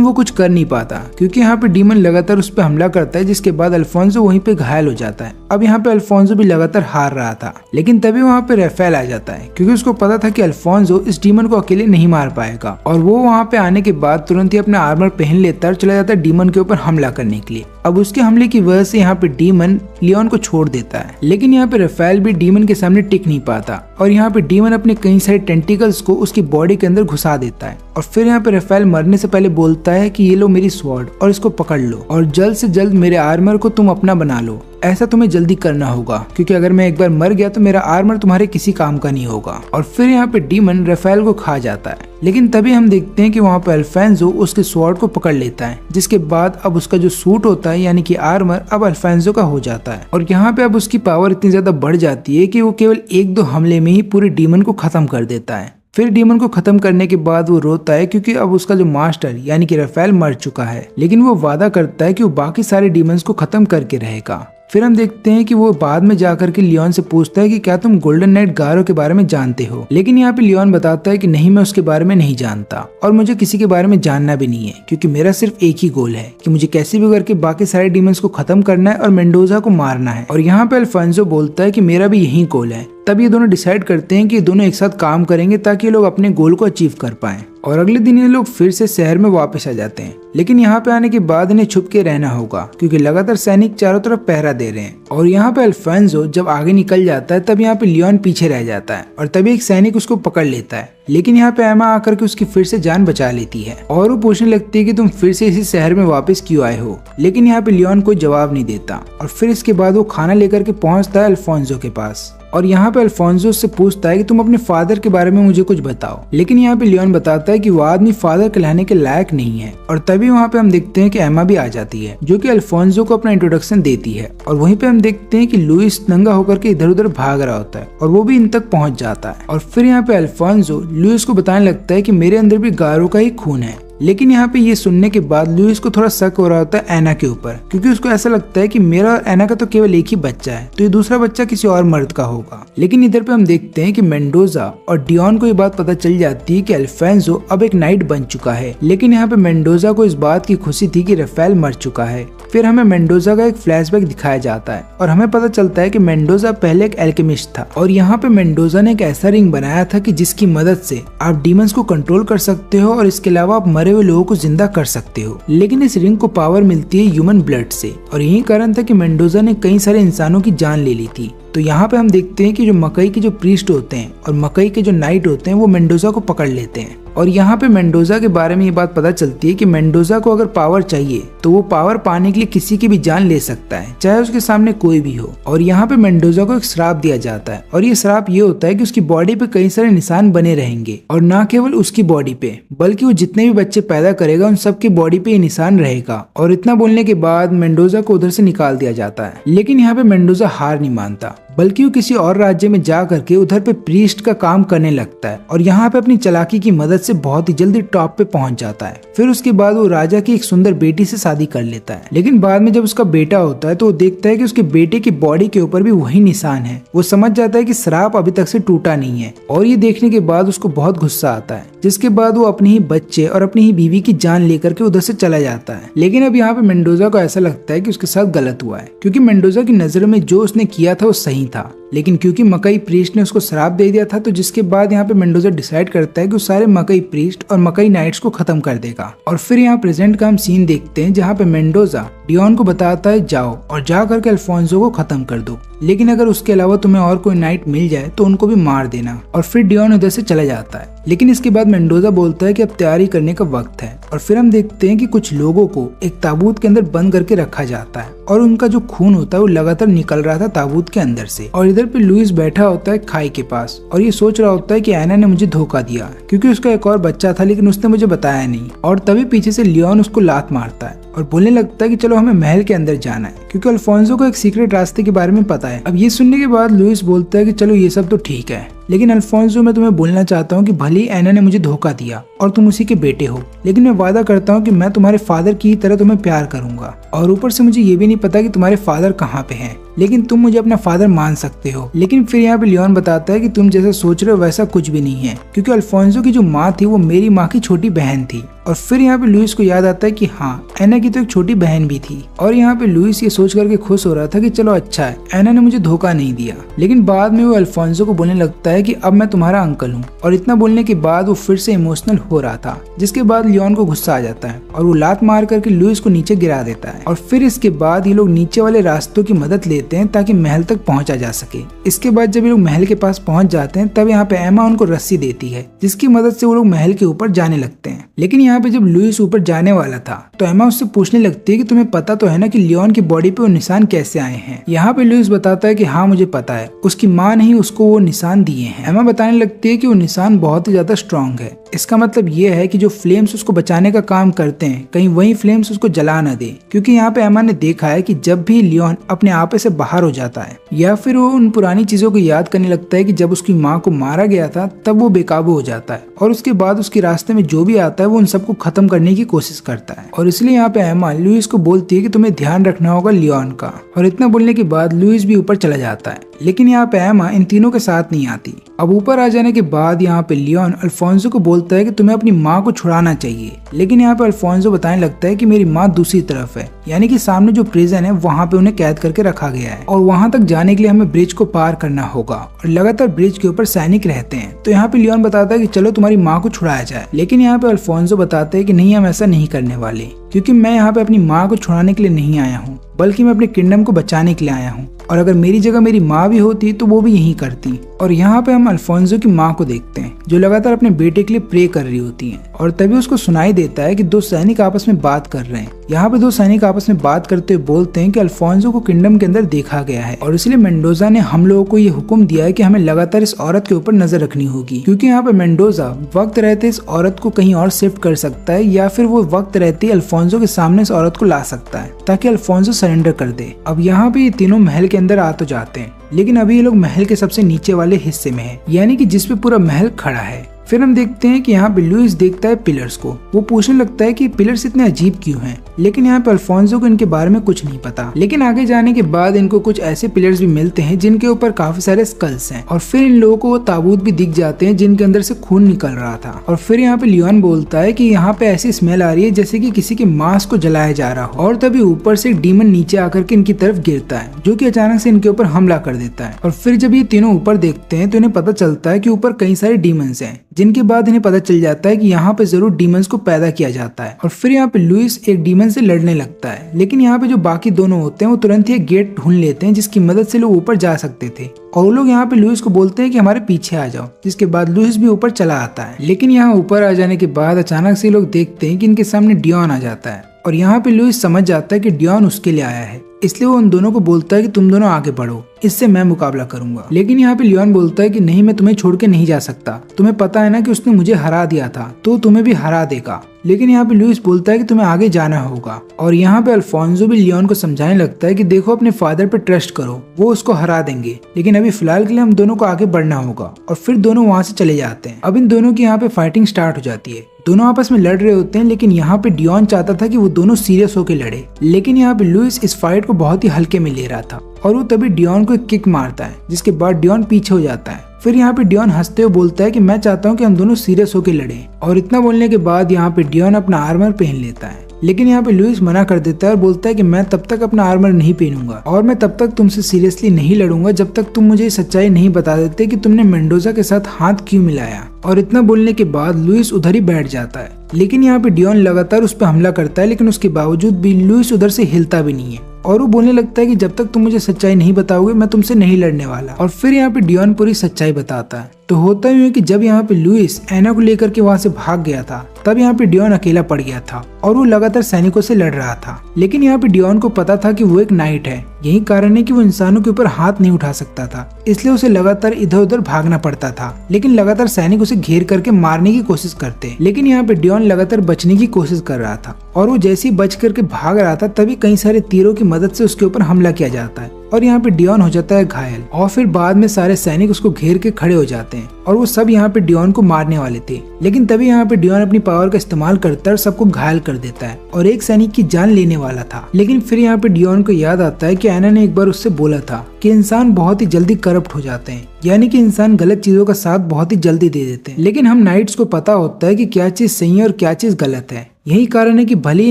वो कुछ कर नहीं पाता क्योंकि यहाँ पे डीमन लगातार उस पर हमला करता है, जिसके बाद अल्फोंसो वहीं पे घायल हो जाता है। अब यहाँ पे अल्फोंसो भी लगातार हार रहा था, लेकिन तभी वहाँ पे राफेल आ जाता है क्योंकि उसको पता था कि अल्फोंसो इस डीमन को अकेले नहीं मार पाएगा और वो वहाँ पे आने के बाद तुरंत ही अपना आर्मर पहन लेता है और चला जाता है डीमन के ऊपर हमला करने के लिए। अब उसके हमले की वजह से यहाँ पे डीमन लियोन को छोड़ देता है, लेकिन यहाँ पे राफेल भी डीमन के सामने टिक नहीं पाता और यहाँ पे डीमन अपने कई सारे टेंटिकल्स को उसकी बॉडी के अंदर घुसा देता है और फिर यहाँ पे राफेल मरने से पहले बोलता है कि ये लो मेरी स्वॉर्ड और इसको पकड़ लो और जल्द से जल्द मेरे आर्मर को तुम अपना बना लो। ऐसा तुम्हें जल्दी करना होगा क्योंकि अगर मैं एक बार मर गया तो मेरा आर्मर तुम्हारे किसी काम का नहीं होगा। और फिर यहाँ पे डीमन राफेल को खा जाता है, लेकिन तभी हम देखते हैं कि वहाँ पे अल्फोंसो उसके स्वॉर्ड को पकड़ लेता है, जिसके बाद अब उसका जो सूट होता है यानी कि आर्मर अब अल्फोंसो का हो जाता है और यहाँ पे अब उसकी पावर इतनी ज्यादा बढ़ जाती है कि वो केवल 1-2 हमले में ही पूरे डीमन को खत्म कर देता है। फिर डीमन को खत्म करने के बाद वो रोता है क्योंकि अब उसका जो मास्टर यानी कि राफेल मर चुका है, लेकिन वो वादा करता है कि वो बाकी सारे डीमंस को खत्म करके रहेगा। फिर हम देखते हैं कि वो बाद में जाकर के लियोन से पूछता है कि क्या तुम गोल्डन नाइट गारो के बारे में जानते हो, लेकिन यहाँ पे लियोन बताता है कि नहीं, मैं उसके बारे में नहीं जानता और मुझे किसी के बारे में जानना भी नहीं है क्योंकि मेरा सिर्फ एक ही गोल है कि मुझे कैसे भी करके बाकी सारे डीमंस को खत्म करना है और मेंडोजा को मारना है। और यहाँ पे अल्फोंसो बोलता है कि मेरा भी यही गोल है। तब ये दोनों डिसाइड करते हैं कि ये दोनों एक साथ काम करेंगे ताकि ये लोग अपने गोल को अचीव कर पाएं। और अगले दिन ये लोग फिर से शहर में वापस आ जाते हैं, लेकिन यहाँ पे आने के बाद इन्हें छुप के रहना होगा क्योंकि लगातार सैनिक चारों तरफ पहरा दे रहे हैं। और यहाँ पे अल्फोंसो जब आगे निकल जाता है तब यहाँ पे लियोन पीछे रह जाता है और तभी एक सैनिक उसको पकड़ लेता है, लेकिन यहाँ पे एमा आकर के उसकी फिर से जान बचा लेती है और वो पूछने लगती है कि तुम फिर से इसी शहर में वापस क्यों आए हो, लेकिन यहाँ पे लियोन कोई जवाब नहीं देता। और फिर इसके बाद वो खाना लेकर के पहुंचता है अल्फोंसो के पास और यहाँ पे अल्फोंसो उससे पूछता है कि तुम अपने फादर के बारे में मुझे कुछ बताओ, लेकिन यहाँ पे लियोन बताता है कि वो आदमी फादर कहलाने के लायक नहीं है। और तभी वहाँ पे हम देखते हैं कि एमा भी आ जाती है जो कि अल्फोंसो को अपना इंट्रोडक्शन देती है और वहीं पे हम देखते हैं कि लुइस नंगा होकर के इधर उधर भाग रहा होता है और वो भी इन तक पहुंच जाता है। और फिर यहाँ पे अल्फोंसो लुइस को बताने लगता है कि मेरे अंदर भी गारो का ही खून है, लेकिन यहाँ पे ये सुनने के बाद लुइस को थोड़ा शक हो रहा होता है एना के ऊपर क्योंकि उसको ऐसा लगता है कि मेरा और एना का तो केवल एक ही बच्चा है, तो ये दूसरा बच्चा किसी और मर्द का होगा। लेकिन इधर पे हम देखते हैं कि मेंडोजा और डियोन को ये बात पता चल जाती है कि अल्फोंसो अब एक नाइट बन चुका है, लेकिन यहाँ पे मेंडोजा को इस बात की खुशी थी कि राफेल मर चुका है। फिर हमें मेंडोजा का एक फ्लैशबैक दिखाया जाता है और हमें पता चलता है कि मेंडोजा पहले एक एल्केमिस्ट था और यहाँ पे मेंडोजा ने एक ऐसा रिंग बनाया था कि जिसकी मदद से आप डीमंस को कंट्रोल कर सकते हो और इसके अलावा आप मरे हुए लोगों को जिंदा कर सकते हो। लेकिन इस रिंग को पावर मिलती है ह्यूमन ब्लड से और यही कारण था कि मेंडोजा ने कई सारे इंसानों की जान ले ली थी। तो यहाँ पे हम देखते हैं कि जो मकई के जो प्रीस्ट होते हैं और मकई के जो नाइट होते हैं वो मेंडोजा को पकड़ लेते हैं। और यहाँ पे मेंडोजा के बारे में ये बात पता चलती है कि मेंडोजा को अगर पावर चाहिए तो वो पावर पाने के लिए किसी की भी जान ले सकता है, चाहे उसके सामने कोई भी हो। और यहाँ पे मेंडोजा को एक श्राप दिया जाता है और ये श्राप ये होता है कि उसकी बॉडी पे कई सारे निशान बने रहेंगे, और ना केवल उसकी बॉडी पे बल्कि वो जितने भी बच्चे पैदा करेगा उन सबकी बॉडी पे ये निशान रहेगा। और इतना बोलने के बाद मेंडोजा को उधर से निकाल दिया जाता है। लेकिन यहाँ पे मेंडोजा हार नहीं मानता, बल्कि वो किसी और राज्य में जा करके उधर पे प्रीस्ट का काम करने लगता है और यहाँ पे अपनी चालाकी की मदद से बहुत ही जल्दी टॉप पे पहुंच जाता है। फिर उसके बाद वो राजा की एक सुंदर बेटी से शादी कर लेता है। लेकिन बाद में जब उसका बेटा होता है तो वो देखता है कि उसके बेटे की बॉडी के ऊपर भी वही निशान है। वो समझ जाता है कि श्राप अभी तक से टूटा नहीं है, और ये देखने के बाद उसको बहुत गुस्सा आता है, जिसके बाद वो अपने ही बच्चे और अपनी ही बीवी की जान लेकर के उधर से चला जाता है। लेकिन अब यहाँ पे मेंडोजा को ऐसा लगता है कि उसके साथ गलत हुआ है, क्योंकि मेंडोजा की नजरों में जो उसने किया था वो सही था। लेकिन क्योंकि मकई प्रीस्ट ने उसको श्राप दे दिया था, तो जिसके बाद यहाँ पे मेंडोजा डिसाइड करता है कि वो सारे मकई प्रीस्ट और मकई नाइट्स को खत्म कर देगा। और फिर यहाँ प्रेजेंट का हम सीन देखते हैं जहाँ पे मेंडोजा डियोन को बताता है जाओ और जा करके अल्फोंसो को खत्म कर दो, लेकिन अगर उसके अलावा तुम्हें और कोई नाइट मिल जाए तो उनको भी मार देना। और फिर डियोन उधर से चला जाता है। लेकिन इसके बाद मेंडोजा बोलता है कि अब तैयारी करने का वक्त है। और फिर हम देखते हैं कि कुछ लोगों को एक ताबूत के अंदर बंद करके रखा जाता है और उनका जो खून होता है वो लगातार निकल रहा था ताबूत के अंदर से। और इधर पे लुइस बैठा होता है खाई के पास और ये सोच रहा होता है कि एना ने मुझे धोखा दिया, क्योंकि उसका एक और बच्चा था लेकिन उसने मुझे बताया नहीं। और तभी पीछे से लियोन उसको लात मारता है और बोलने लगता है कि चलो हमें महल के अंदर जाना है, क्योंकि अल्फोंसो को एक सीक्रेट रास्ते के बारे में पता है। अब ये सुनने के बाद लुइस बोलता है कि चलो ये सब तो ठीक है, लेकिन अल्फोंसो मैं तुम्हें बोलना चाहता हूँ कि भले ही एना ने मुझे धोखा दिया और तुम उसी के बेटे हो, लेकिन मैं वादा करता हूँ कि मैं तुम्हारे फादर की तरह तुम्हें प्यार करूंगा। और ऊपर से मुझे ये भी नहीं पता कि तुम्हारे फादर कहाँ पे हैं, लेकिन तुम मुझे अपना फादर मान सकते हो। लेकिन फिर यहाँ पे लियोन बताता है कि तुम जैसा सोच रहे हो वैसा कुछ भी नहीं है, क्योंकि अल्फोंसो की जो माँ थी वो मेरी माँ की छोटी बहन थी। और फिर यहाँ पे लुइस को याद आता है कि हाँ, एना की तो एक छोटी बहन भी थी। और यहाँ पे लुइस ये सोच करके खुश हो रहा था कि चलो अच्छा है, एना ने मुझे धोखा नहीं दिया। लेकिन बाद में वो अल्फोंसो को बोलने लगता है कि अब मैं तुम्हारा अंकल हूँ। और इतना बोलने के बाद वो फिर से इमोशनल हो रहा था, जिसके बाद लियोन को गुस्सा आ जाता है और वो लात मार करके लुइस को नीचे गिरा देता है। और फिर इसके बाद ये लोग नीचे वाले रास्तों की मदद लेते हैं ताकि महल तक पहुंचा जा सके। इसके बाद जब ये लोग महल के पास पहुंच जाते हैं तब यहाँ पे एमा उनको रस्सी देती है, जिसकी मदद से वो लोग महल के ऊपर जाने लगते हैं। लेकिन यहाँ पे जब लुइस ऊपर जाने वाला था तो एमा उससे पूछने लगती है कि तुम्हें पता तो है ना कि लियोन की बॉडी पे वो निशान कैसे आए हैं। यहाँ पे लुइस बताता है कि हाँ मुझे पता है, उसकी माँ ने ही उसको वो निशान दिए हैं। एमा बताने लगती है कि वो निशान बहुत ही ज्यादा स्ट्रॉन्ग है। इसका मतलब ये है कि जो फ्लेम्स उसको बचाने का काम करते हैं कहीं वही फ्लेम्स उसको जला न दे, क्योंकि यहाँ पे एमा ने देखा है कि जब भी लियोन अपने आपे से बाहर हो जाता है या फिर वो उन पुरानी चीजों को याद करने लगता है कि जब उसकी माँ को मारा गया था, तब वो बेकाबू हो जाता है और उसके बाद उसके रास्ते में जो भी आता है वो उन सबको खत्म करने की कोशिश करता है। और इसलिए यहाँ पे एमा लुइस को बोलती है कि तुम्हें ध्यान रखना होगा लियोन का। और इतना बोलने के बाद लुइस भी ऊपर चला जाता है। लेकिन यहाँ पे एमा इन तीनों के साथ नहीं आती। अब ऊपर आ जाने के बाद यहाँ पे लियोन अल्फोंसो को बोलता है कि तुम्हें अपनी माँ को छुड़ाना चाहिए। लेकिन यहाँ पे अल्फोंसो बताने लगता है कि मेरी माँ दूसरी तरफ है, यानी कि सामने जो प्रिजन है वहाँ पे उन्हें कैद करके रखा गया है और वहाँ तक जाने के लिए हमें ब्रिज को पार करना होगा और लगातार ब्रिज के ऊपर सैनिक रहते हैं। तो यहाँ पे लियोन बताता है कि चलो तुम्हारी माँ को छुड़ाया जाए। लेकिन यहाँ पे अल्फोंसो बताते हैं कि नहीं, हम ऐसा नहीं करने वाले, क्योंकि मैं यहाँ पे अपनी माँ को छुड़ाने के लिए नहीं आया हूँ, बल्कि मैं अपने किंगडम को बचाने के लिए आया हूँ। और अगर मेरी जगह मेरी माँ भी होती तो वो भी यही करती। और यहाँ पे हम अल्फोंसो की माँ को देखते हैं जो लगातार अपने बेटे के लिए प्रे कर रही होती हैं। और तभी उसको सुनाई देता है कि दो सैनिक आपस में बात कर रहे हैं। यहाँ पे दो सैनिक आपस में बात करते हुए बोलते हैं कि अल्फोंसो को किंगडम के अंदर देखा गया है और इसलिए मेंडोजा ने हम लोगों को ये हुक्म दिया है कि हमें लगातार इस औरत के ऊपर नजर रखनी होगी, क्योंकि यहाँ पे मेंडोजा वक्त रहते इस औरत को कहीं और शिफ्ट कर सकता है या फिर वो वक्त रहते अल्फोंसो के सामने इस औरत को ला सकता है ताकि अल्फोंसो सरेंडर कर दे। अब यहाँ पे ये तीनों महल के अंदर आ तो जाते हैं, लेकिन अभी ये लोग महल के सबसे नीचे वाले हिस्से में है, यानी कि जिसपे पूरा महल खड़ा है। फिर हम देखते हैं कि यहाँ पे लुइस देखता है पिलर्स को। वो पूछने लगता है कि पिलर्स इतने अजीब क्यों हैं, लेकिन यहाँ पे अल्फोंसो को इनके बारे में कुछ नहीं पता। लेकिन आगे जाने के बाद इनको कुछ ऐसे पिलर्स भी मिलते हैं जिनके ऊपर काफी सारे स्कल्स हैं और फिर इन लोगों को वो ताबूत भी दिख जाते हैं जिनके अंदर से खून निकल रहा था। और फिर यहाँ पे लियोन बोलता है कि यहाँ पे ऐसी स्मेल आ रही है जैसे कि किसी के मांस को जलाया जा रहा हो। और तभी ऊपर से एक डीमन नीचे आकर के इनकी तरफ गिरता है, जो कि अचानक से इनके ऊपर हमला कर देता है। और फिर जब ये तीनों ऊपर देखते हैं तो इन्हें पता चलता है कि ऊपर कई सारे डीमंस हैं जिनके बाद इन्हें पता चल जाता है कि यहाँ पे जरूर डीमंस को पैदा किया जाता है। और फिर यहाँ पे लुइस एक डीमन से लड़ने लगता है, लेकिन यहाँ पे जो बाकी दोनों होते हैं वो तुरंत ही एक गेट ढूंढ लेते हैं जिसकी मदद से लोग ऊपर जा सकते थे। और वो लोग यहाँ पे लुइस को बोलते हैं कि हमारे पीछे आ जाओ, जिसके बाद लुइस भी ऊपर चला आता है। लेकिन यहाँ ऊपर आ जाने के बाद अचानक से लोग देखते हैं कि इनके सामने डियोन आ जाता है और यहाँ पे लुइस समझ जाता है कि डियोन उसके लिए आया है, इसलिए वो उन दोनों को बोलता है कि तुम दोनों आगे बढ़ो, इससे मैं मुकाबला करूंगा। लेकिन यहाँ पे लियोन बोलता है कि नहीं, मैं तुम्हें छोड़ के नहीं जा सकता, तुम्हें पता है ना कि उसने मुझे हरा दिया था तो तुम्हें भी हरा देगा। लेकिन यहाँ पे लुइस बोलता है कि तुम्हें आगे जाना होगा। और यहाँ पे अल्फोंसो भी लियोन को समझाने लगता है कि देखो अपने फादर पे ट्रस्ट करो, वो उसको हरा देंगे, लेकिन अभी फिलहाल के लिए हम दोनों को आगे बढ़ना होगा। और फिर दोनों वहाँ से चले जाते हैं। अब इन दोनों की यहाँ पे फाइटिंग स्टार्ट हो जाती है। दोनों आपस में लड़ रहे होते हैं, लेकिन यहाँ पे डियोन चाहता था कि वो दोनों सीरियस होकर लड़े, लेकिन यहाँ पे लुइस इस फाइट को बहुत ही हल्के में ले रहा था और वो तभी डियोन को एक किक मारता है, जिसके बाद डियोन पीछे हो जाता है। फिर यहाँ पे डियोन हंसते हुए बोलता है कि मैं चाहता हूँ कि हम दोनों सीरियस होकर लड़ें। और इतना बोलने के बाद यहाँ पे डियोन अपना आर्मर पहन लेता है, लेकिन यहाँ पे लुइस मना कर देता है और बोलता है कि मैं तब तक अपना आर्मर नहीं पहनूंगा और मैं तब तक तुमसे सीरियसली नहीं लड़ूंगा जब तक तुम मुझे सच्चाई नहीं बता देते कि तुमने मेंडोजा के साथ हाथ क्यों मिलाया। और इतना बोलने के बाद लुइस उधर ही बैठ जाता है। लेकिन यहाँ पे डियोन लगातार उस पर हमला करता है, लेकिन उसके बावजूद भी लुइस उधर से हिलता भी नहीं है और वो बोलने लगता है कि जब तक तुम मुझे सच्चाई नहीं बताओगे मैं तुमसे नहीं लड़ने वाला। और फिर यहाँ पे डियोन पूरी सच्चाई बताता है। तो होता ही है कि जब यहाँ पे लुइस एना को लेकर के वहाँ से भाग गया था, तब यहाँ पे डियोन अकेला पड़ गया था और वो लगातार सैनिकों से लड़ रहा था। लेकिन यहाँ पे डियोन को पता था कि वो एक नाइट है, यही कारण है कि वो इंसानों के ऊपर हाथ नहीं उठा सकता था, इसलिए उसे लगातार इधर उधर भागना पड़ता था। लेकिन लगातार सैनिक उसे घेर करके मारने की कोशिश करते, लेकिन यहाँ पे डियोन लगातार बचने की कोशिश कर रहा था और वो जैसे ही बच करके भाग रहा था तभी कई सारे तीरों की मदद से उसके ऊपर हमला किया जाता है और यहाँ पे डियोन हो जाता है घायल। और फिर बाद में सारे सैनिक उसको घेर के खड़े हो जाते हैं और वो सब यहाँ पे डियोन को मारने वाले थे, लेकिन तभी यहाँ पे डियोन अपनी पावर का इस्तेमाल करता है और सबको घायल कर देता है और एक सैनिक की जान लेने वाला था। लेकिन फिर यहाँ पे डियोन को याद आता है कि एना ने एक बार उससे बोला था कि इंसान बहुत ही जल्दी करप्ट हो जाते हैं, यानी कि इंसान गलत चीजों का साथ बहुत ही जल्दी दे देते हैं। लेकिन हम नाइट्स को पता होता है कि क्या चीज सही है और क्या चीज गलत है। यही कारण है कि भले ही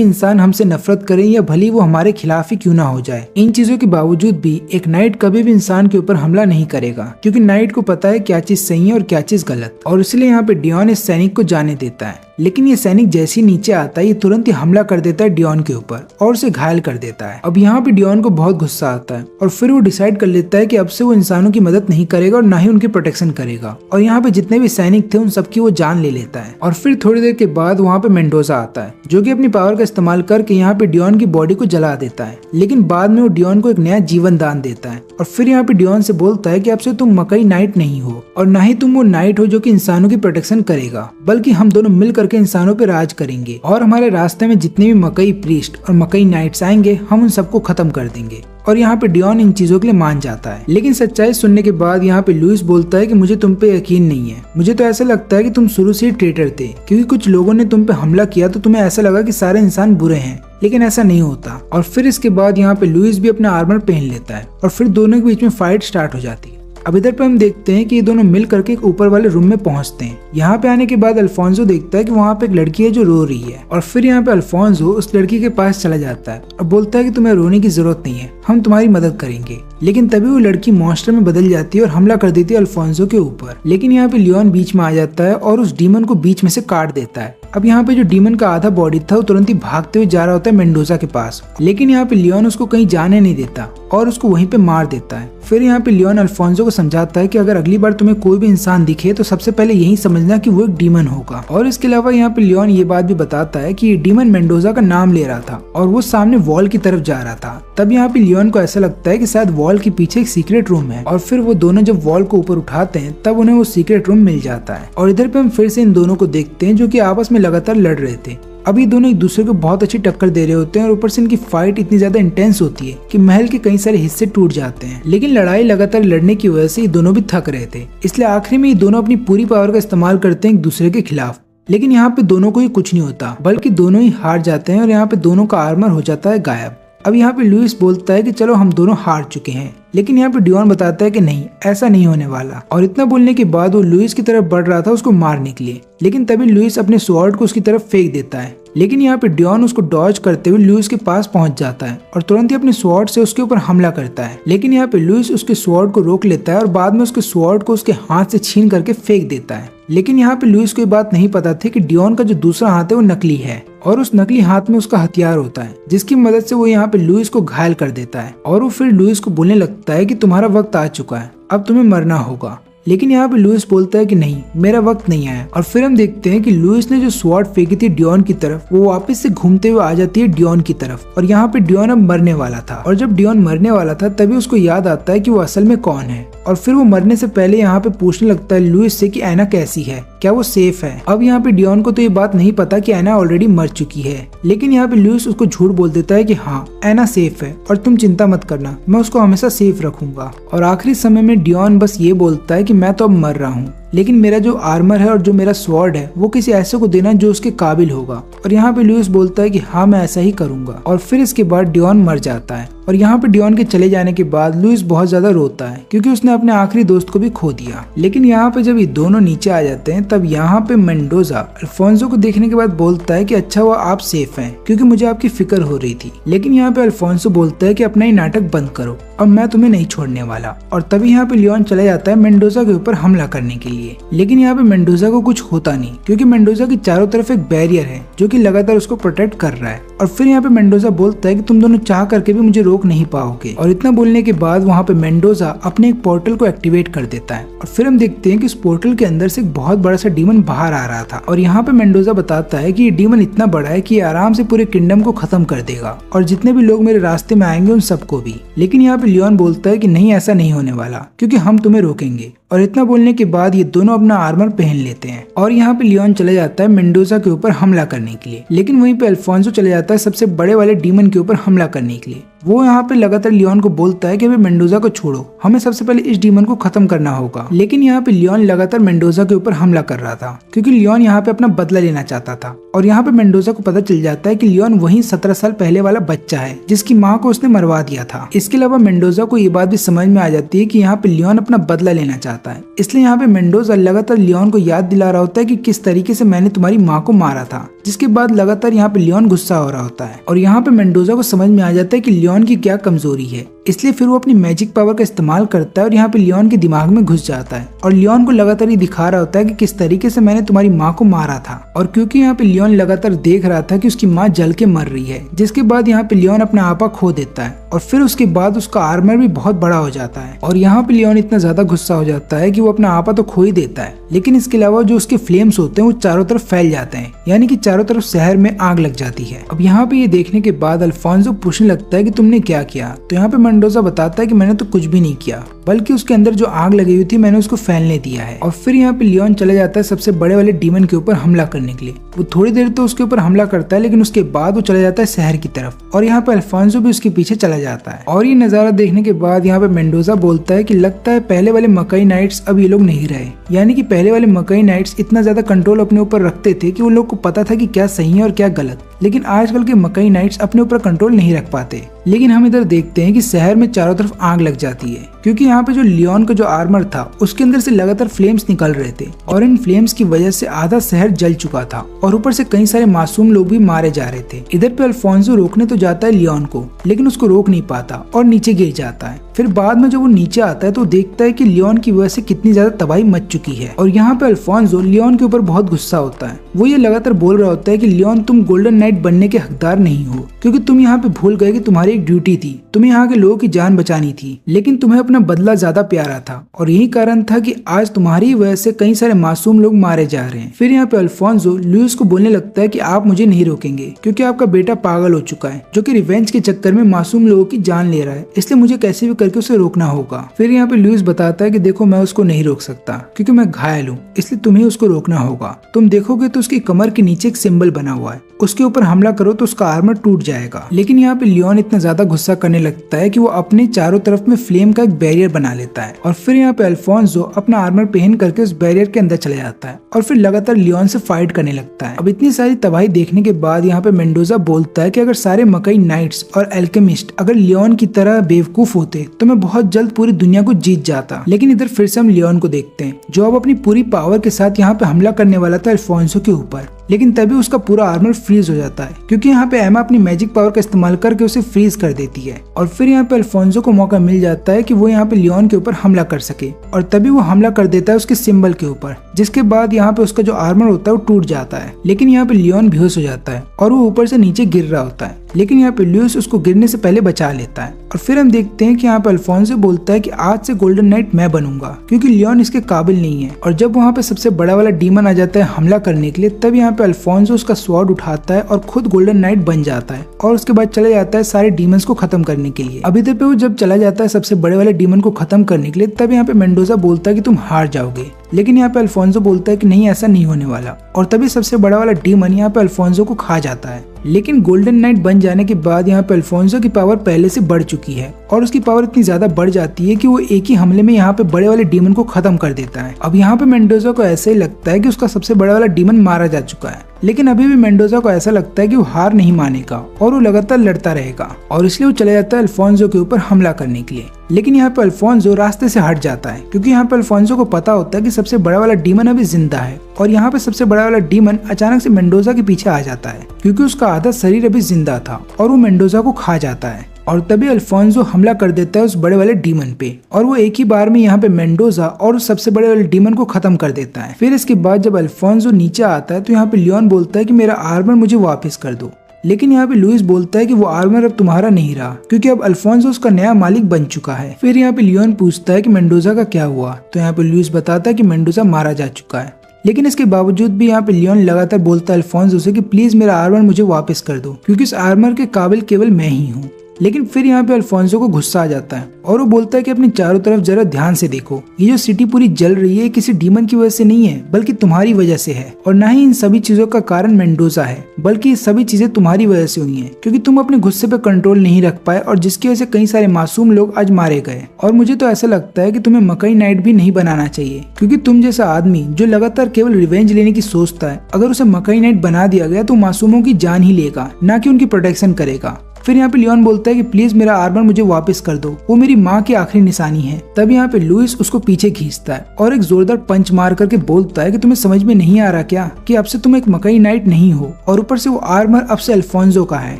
इंसान हमसे नफरत करें या भले ही वो हमारे खिलाफ ही क्यों ना हो जाए, इन चीजों के बावजूद भी एक नाइट कभी भी इंसान के ऊपर हमला नहीं करेगा, क्योंकि नाइट को पता है क्या चीज सही है और क्या चीज गलत। और इसलिए यहाँ पे डियोन इस सैनिक को जाने देता है, लेकिन ये सैनिक जैसे ही नीचे आता है ये तुरंत ही हमला कर देता है डियोन के ऊपर और उसे घायल कर देता है। अब यहाँ पे डियोन को बहुत गुस्सा आता है और फिर वो डिसाइड कर लेता है कि अब से वो इंसानों की मदद नहीं करेगा और ना ही उनकी प्रोटेक्शन करेगा। और यहाँ पे जितने भी सैनिक थे उन सबकी वो जान ले लेता है। और फिर थोड़ी देर के बाद वहाँ पे मेंडोजा आता है, जो कि अपनी पावर का इस्तेमाल करके यहाँ पे डियोन की बॉडी को जला देता है, लेकिन बाद में वो डियोन को एक नया जीवन दान देता है। और फिर यहाँ पे डियोन से बोलता है कि अब से तुम मकई नाइट नहीं हो और ना ही तुम वो नाइट हो जो कि इंसानों की प्रोटेक्शन करेगा, बल्कि हम दोनों मिल करके इंसानों पे राज करेंगे और हमारे रास्ते में जितने भी मकई प्रीस्ट और मकई नाइट्स आएंगे हम उन सबको खत्म कर देंगे। और यहाँ पे डियोन इन चीजों के लिए मान जाता है। लेकिन सच्चाई सुनने के बाद यहाँ पे लुइस बोलता है कि मुझे तुम पे यकीन नहीं है, मुझे तो ऐसा लगता है कि तुम शुरू से ही ट्रेटर थे, क्योंकि कुछ लोगों ने तुम पे हमला किया तो तुम्हें ऐसा लगा कि सारे इंसान बुरे हैं, लेकिन ऐसा नहीं होता। और फिर इसके बाद यहाँ पे लुइस भी अपना आर्मर पहन लेता है और फिर दोनों के बीच में फाइट स्टार्ट हो जाती है। अब इधर पे हम देखते हैं कि ये दोनों मिल करके एक ऊपर वाले रूम में पहुंचते हैं। यहाँ पे आने के बाद अल्फोंसो देखता है कि वहाँ पे एक लड़की है जो रो रही है और फिर यहाँ पे अल्फोंसो उस लड़की के पास चला जाता है और बोलता है कि तुम्हें रोने की जरूरत नहीं है, हम तुम्हारी मदद करेंगे। लेकिन तभी वो लड़की मॉन्स्टर में बदल जाती है और हमला कर देती है अल्फोंसो के ऊपर। लेकिन यहाँ पे लियोन बीच में आ जाता है और उस डीमन को बीच में से काट देता है। अब यहाँ पे जो डीमन का आधा बॉडी था वो तुरंत ही भागते हुए जा रहा होता है मेंडोजा के पास, लेकिन यहाँ पे लियोन उसको कहीं जाने नहीं देता और उसको वहीं पे मार देता है। फिर यहाँ पे लियोन अल्फोंसो को समझाता है कि अगर अगली बार तुम्हें कोई भी इंसान दिखे तो सबसे पहले यही समझना कि वो एक डीमन होगा। और इसके अलावा यहाँ पे लियोन ये बात भी बताता है कि ये डीमन मेंडोजा का नाम ले रहा था और वो सामने वॉल की तरफ जा रहा था। तब यहाँ पे लियोन को ऐसा लगता है कि शायद वॉल के पीछे एक सीक्रेट रूम है और फिर वो दोनों जब वॉल को ऊपर उठाते हैं तब उन्हें वो सीक्रेट रूम मिल जाता है। और इधर पे हम फिर से इन दोनों को देखते हैं जो कि आपस में लगातार लड़ रहे थे। अब ये दोनों एक दूसरे को बहुत अच्छी टक्कर दे रहे होते हैं और ऊपर से इनकी फाइट इतनी ज्यादा इंटेंस होती है कि महल के कई सारे हिस्से टूट जाते हैं। लेकिन लड़ाई लगातार लड़ने की वजह से ये दोनों भी थक रहे थे, इसलिए आखिरी में ये दोनों अपनी पूरी पावर का इस्तेमाल करते हैं एक दूसरे के खिलाफ। लेकिन यहाँ पे दोनों को ही कुछ नहीं होता, बल्कि दोनों ही हार जाते हैं और यहाँ पे दोनों का आर्मर हो जाता है गायब। अब यहाँ पे लुइस बोलता है कि चलो हम दोनों हार चुके हैं, लेकिन यहाँ पे डियोन बताता है कि नहीं, ऐसा नहीं होने वाला। और इतना बोलने के बाद वो लुइस की तरफ बढ़ रहा था उसको मारने के लिए, लेकिन तभी लुइस अपने स्वॉर्ड को उसकी तरफ फेंक देता है। लेकिन यहाँ पे डियोन उसको डॉज करते हुए लुइस के पास पहुंच जाता है और तुरंत ही अपने स्वॉर्ड से उसके ऊपर हमला करता है। लेकिन यहाँ पे लुइस उसके स्वॉर्ड को रोक लेता है और बाद में उसके स्वॉर्ड को उसके हाथ से छीन करके फेंक देता है। लेकिन यहाँ पे लुइस को ये बात नहीं पता थी कि डियोन का जो दूसरा हाथ है वो नकली है और उस नकली हाथ में उसका हथियार होता है, जिसकी मदद से वो यहाँ पे लुइस को घायल कर देता है और वो फिर लुइस को बोलने लगता है कि तुम्हारा वक्त आ चुका है, अब तुम्हें मरना होगा। लेकिन यहाँ पे लुइस बोलता है कि नहीं, मेरा वक्त नहीं आया। और फिर हम देखते हैं कि लुइस ने जो स्वॉर्ड फेंकी थी डियोन की तरफ, वो वापस से घूमते हुए आ जाती है डियोन की तरफ और यहाँ पे डियोन अब मरने वाला था। और जब डियोन मरने वाला था तभी उसको याद आता है कि वो असल में कौन है और फिर वो मरने से पहले यहाँ पे पूछने लगता है लुइस से कि एना कैसी है, क्या वो सेफ है। अब यहाँ पे डियोन को तो ये बात नहीं पता कि एना ऑलरेडी मर चुकी है, लेकिन यहाँ पे लुइस उसको झूठ बोल देता है कि हाँ एना सेफ है और तुम चिंता मत करना, मैं उसको हमेशा सेफ रखूंगा। और आखिरी समय में डियोन बस ये बोलता है कि मैं तो अब मर रहा हूँ, लेकिन मेरा जो आर्मर है और जो मेरा स्वॉर्ड है वो किसी ऐसे को देना जो उसके काबिल होगा। और यहाँ पे लुइस बोलता है कि हाँ मैं ऐसा ही करूंगा। और फिर इसके बाद डियोन मर जाता है और यहाँ पे डियोन के चले जाने के बाद लुइस बहुत ज्यादा रोता है क्योंकि उसने अपने आखिरी दोस्त को भी खो दिया। लेकिन यहाँ पे जब ये दोनों नीचे आ जाते हैं तब यहाँ पे मेंडोजा अल्फोंसो को देखने के बाद बोलता है कि अच्छा हुआ आप सेफ हैं क्योंकि मुझे आपकी फिक्र हो रही थी। लेकिन यहाँ पे अल्फोंसो बोलता है कि अपना ही नाटक बंद करो और मैं तुम्हें नहीं छोड़ने वाला। और तभी यहाँ पे लियोन चला जाता है मेंडोजा के ऊपर हमला करने के लिए। लेकिन यहाँ पे मेंडोजा को कुछ होता नहीं क्योंकि मेंडोजा की चारों तरफ एक बैरियर है जो कि लगातार उसको प्रोटेक्ट कर रहा है। और फिर यहाँ पे मेंडोजा बोलता है कि तुम दोनों चाह करके भी मुझे रोक नहीं पाओगे। और इतना बोलने के बाद वहाँ पे मेंडोजा अपने एक पोर्टल को एक्टिवेट कर देता है और फिर हम देखते हैं कि इस पोर्टल के अंदर से एक बहुत बड़ा सा डीमन बाहर आ रहा था। और यहाँ पे मेंडोजा बताता है कि ये डीमन इतना बड़ा है कि आराम से पूरे किंगडम को खत्म कर देगा और जितने भी लोग मेरे रास्ते में आएंगे उन सबको भी। लेकिन यहाँ पे लियोन बोलता है कि नहीं, ऐसा नहीं होने वाला क्योंकि हम तुम्हें रोकेंगे। और इतना बोलने के बाद ये दोनों अपना आर्मर पहन लेते हैं और यहाँ पे लियोन चला जाता है मेंडोजा के ऊपर हमला करने के लिए। लेकिन वहीं पे अल्फोंसो चला जाता है सबसे बड़े वाले डीमन के ऊपर हमला करने के लिए। वो यहाँ पे लगातार लियोन को बोलता है कि अभी मेंडोजा को छोड़ो, हमें सबसे पहले इस डीमन को खत्म करना होगा। लेकिन यहाँ पे लियोन लगातार मेंडोजा के ऊपर हमला कर रहा था क्योंकि लियोन यहाँ पे अपना बदला लेना चाहता था। और यहाँ पे मेंडोजा को पता चल जाता है कि लियोन वही 17 साल पहले वाला बच्चा है जिसकी माँ को उसने मरवा दिया था। इसके अलावा मेंडोजा को ये बात भी समझ में आ जाती है कि यहाँ पे लियोन अपना बदला लेना चाहता है। इसलिए यहाँ पे मेंडोजा लगातार लियोन को याद दिला रहा होता है कि किस तरीके से मैंने तुम्हारी माँ को मारा था। जिसके बाद लगातार यहाँ पे लियोन गुस्सा हो रहा होता है और यहाँ पे मेंडोजा को समझ में आ जाता है कि लियोन की क्या कमजोरी है। इसलिए फिर वो अपनी मैजिक पावर का इस्तेमाल करता है और यहाँ पे लियोन के दिमाग में घुस जाता है और लियोन को लगातार ये दिखा रहा होता है कि किस तरीके से मैंने तुम्हारी माँ को मारा था। और क्योंकि यहाँ पे लियोन लगातार देख रहा था कि उसकी माँ जल के मर रही है, जिसके बाद यहाँ पे लियोन अपना आपा खो देता है और फिर उसके बाद उसका आर्मर भी बहुत बड़ा हो जाता है। और यहाँ पे लियोन इतना ज्यादा गुस्सा हो जाता है कि वो अपना आपा तो खो ही देता है, लेकिन इसके अलावा जो उसके फ्लेम्स होते हैं वो चारों तरफ फैल जाते हैं, यानी कि चारों तरफ शहर में आग लग जाती है। अब यहाँ पे ये देखने के बाद अल्फोंसो पूछने लगता है कि तुमने क्या किया। तो यहाँ पे मेंडोजा बताता है कि मैंने तो कुछ भी नहीं किया, बल्कि उसके अंदर जो आग लगी हुई थी मैंने उसको फैलने दिया है। और फिर यहाँ पे लियोन चला जाता है सबसे बड़े वाले डीमन के ऊपर हमला करने के लिए। वो थोड़ी देर तो उसके ऊपर हमला करता है, लेकिन उसके बाद वो चला जाता है शहर की तरफ और यहाँ पे अल्फोंसो भी उसके पीछे चला जाता है। और ये नजारा देखने के बाद यहाँ पे मेंडोजा बोलता है कि लगता है पहले वाले मकई नाइट्स अब ये लोग नहीं रहे, यानी कि पहले वाले मकई नाइट्स इतना ज्यादा कंट्रोल अपने ऊपर रखते थे कि उन लोग को पता था कि क्या सही है और क्या गलत। लेकिन आजकल के मकई नाइट्स अपने ऊपर कंट्रोल नहीं रख पाते। लेकिन हम इधर देखते हैं कि शहर में चारों तरफ आग लग जाती है क्योंकि यहाँ पे जो लियोन का जो आर्मर था उसके अंदर से लगातार फ्लेम्स निकल रहे थे और इन फ्लेम्स की वजह से आधा शहर जल चुका था और ऊपर से कई सारे मासूम लोग भी मारे जा रहे थे। इधर पे अल्फोंसो रोकने तो जाता है लियोन को, लेकिन उसको रोक नहीं पाता और नीचे गिर जाता है। फिर बाद में जब वो नीचे आता है तो देखता है कि लियोन की वजह से कितनी ज्यादा तबाही मच चुकी है। और यहाँ पे अल्फोंसो लियोन के ऊपर बहुत गुस्सा होता है। वो ये लगातार बोल रहा होता है कि लियोन तुम गोल्डन नाइट बनने के हकदार नहीं हो क्योंकि तुम यहाँ पे भूल गए कि तुम्हारी एक ड्यूटी थी, तुम्हें यहाँ के लोगों की जान बचानी थी, लेकिन तुम्हें अपना बदला ज्यादा प्यारा था और यही कारण था कि आज तुम्हारी वजह से कई सारे मासूम लोग मारे जा रहे हैं। फिर यहाँ पे अल्फोंसो लुइस को बोलने लगता है कि आप मुझे नहीं रोकेंगे क्योंकि आपका बेटा पागल हो चुका है जो कि रिवेंज के चक्कर में मासूम लोगों की जान ले रहा है, इसलिए मुझे कैसे भी करके उसे रोकना होगा। फिर यहाँ पे लुइस बताता है कि देखो मैं उसको नहीं रोक सकता क्योंकि मैं घायल हूँ, इसलिए तुम्हें उसको रोकना होगा। तुम देखोगे तो उसकी कमर के नीचे एक सिंबल बना हुआ है, उसके ऊपर हमला करो तो उसका आर्मर टूट जाएगा। लेकिन यहाँ पे लियोन इतना ज्यादा गुस्सा करने लगता है कि वो अपने चारों तरफ में फ्लेम का एक बैरियर बना लेता है और फिर यहाँ पे अल्फोंसो अपना आर्मर पहन करके उस बैरियर के अंदर चला जाता है और फिर लगातार लियोन से फाइट करने लगता है। अब इतनी सारी तबाही देखने के बाद यहाँ पे मेंडोजा बोलता है कि अगर सारे मकई नाइट्स और एल्केमिस्ट अगर लियोन की तरह बेवकूफ होते तो मैं बहुत जल्द पूरी दुनिया को जीत जाता। लेकिन इधर फिर से हम लियोन को देखते हैं जो अब अपनी पूरी पावर के साथ यहाँ पे हमला करने वाला था अल्फोंसो के ऊपर। लेकिन तभी उसका पूरा आर्मर फ्रीज हो जाता है, क्योंकि यहाँ पे एमा अपनी मैजिक पावर का इस्तेमाल करके उसे फ्रीज कर देती है। और फिर यहाँ पे अल्फोंसो को मौका मिल जाता है कि वो यहाँ पे लियोन के ऊपर हमला कर सके, और तभी वो हमला कर देता है उसके सिंबल के ऊपर, जिसके बाद यहाँ पे उसका जो आर्मर होता है वो टूट जाता है। लेकिन यहाँ पे लियोन बेहोश हो जाता है और वो ऊपर से नीचे गिर रहा होता है, लेकिन यहाँ पे लुइस उसको गिरने से पहले बचा लेता है। और फिर हम देखते हैं कि यहाँ पे अल्फोंसो बोलता है कि आज से गोल्डन नाइट मैं बनूंगा, क्योंकि लियोन इसके काबिल नहीं है। और जब वहाँ पे सबसे बड़ा वाला डीमन आ जाता है हमला करने के लिए, तब यहाँ पे अल्फोंसो उसका स्वॉर्ड उठाता है और खुद गोल्डन नाइट बन जाता है, और उसके बाद चले जाता है सारे डीमंस को खत्म करने के लिए। अब इधर पे वो जब चला जाता है सबसे बड़े वाले डीमन को खत्म करने के लिए, तब यहाँ पे मेंडोजा बोलता है कि तुम हार जाओगे, लेकिन यहाँ पे अल्फोंसो बोलता है कि नहीं, ऐसा नहीं होने वाला। और तभी सबसे बड़ा वाला डीमन यहाँ पे अल्फोंसो को खा जाता है। लेकिन गोल्डन नाइट बन जाने के बाद यहाँ पे अल्फोंसो की पावर पहले से बढ़ चुकी है, और उसकी पावर इतनी ज्यादा बढ़ जाती है कि वो एक ही हमले में यहाँ पे बड़े वाले डीमन को खत्म कर देता है। अब यहाँ पे मेंडोजा को ऐसा ही लगता है कि उसका सबसे बड़ा वाला डीमन मारा जा चुका है, लेकिन अभी भी मेंडोजा को ऐसा लगता है कि वो हार नहीं मानेगा और वो लगातार लड़ता रहेगा, और इसलिए वो चला जाता है अल्फोंसो के ऊपर हमला करने के लिए। लेकिन यहाँ पे अल्फोंसो रास्ते से हट जाता है, क्योंकि यहाँ पे अल्फोंसो को पता होता है कि सबसे बड़ा वाला डीमन अभी जिंदा है, और यहाँ पे सबसे बड़ा वाला डीमन अचानक से मेंडोजा के पीछे आ जाता है, क्योंकि उसका आधा शरीर अभी जिंदा था, और वो मेंडोजा को खा जाता है। और तभी अल्फोंसो हमला कर देता है उस बड़े वाले डीमन पे, और वो एक ही बार में यहाँ पे मेंडोजा और उस सबसे बड़े वाले डीमन को खत्म कर देता है। फिर इसके बाद जब अल्फोंसो नीचे आता है, तो यहाँ पे लियोन बोलता है कि मेरा आर्मर मुझे वापस कर दो, लेकिन यहाँ पे लुइस बोलता है कि वो आर्मर अब तुम्हारा नहीं रहा, क्योंकि अब अल्फोंसो उसका नया मालिक बन चुका है। फिर यहाँ पे लियोन पूछता है कि मेंडोजा का क्या हुआ, तो यहाँ पे लुइस बताता है कि मेंडोजा मारा जा चुका है। लेकिन इसके बावजूद भी यहाँ पे लियोन लगातार बोलता है अल्फोंसो से कि प्लीज मेरा आर्मर मुझे वापस कर दो, क्योंकि इस आर्मर के काबिल केवल मैं ही हूँ। लेकिन फिर यहाँ पे अल्फोंसो को गुस्सा आ जाता है, और वो बोलता है कि अपनी चारों तरफ जरा ध्यान से देखो, ये जो सिटी पूरी जल रही है किसी डीमन की वजह से नहीं है, बल्कि तुम्हारी वजह से है, और ना ही इन सभी चीजों का कारण मेंडोजा है, बल्कि ये सभी चीजें तुम्हारी वजह से हुई हैं, क्योंकि तुम अपने गुस्से पे कंट्रोल नहीं रख पाए, और जिसकी वजह से कई सारे मासूम लोग आज मारे गए। और मुझे तो ऐसा लगता है कि तुम्हें मकई नाइट भी नहीं बनाना चाहिए, क्योंकि तुम जैसा आदमी जो लगातार केवल रिवेंज लेने की सोचता है, अगर उसे मकई नाइट बना दिया गया तो मासूमों की जान ही लेगा, ना कि उनकी प्रोटेक्शन करेगा। फिर यहाँ पे लियोन बोलता है कि प्लीज मेरा आर्मर मुझे वापस कर दो, वो मेरी माँ की आखिरी निशानी है। तब यहाँ पे लुइस उसको पीछे खींचता है और एक जोरदार पंच मार करके बोलता है कि तुम्हें समझ में नहीं आ रहा क्या कि अब से तुम एक मकई नाइट नहीं हो, और ऊपर से वो आर्मर अब से अल्फोंसो का है।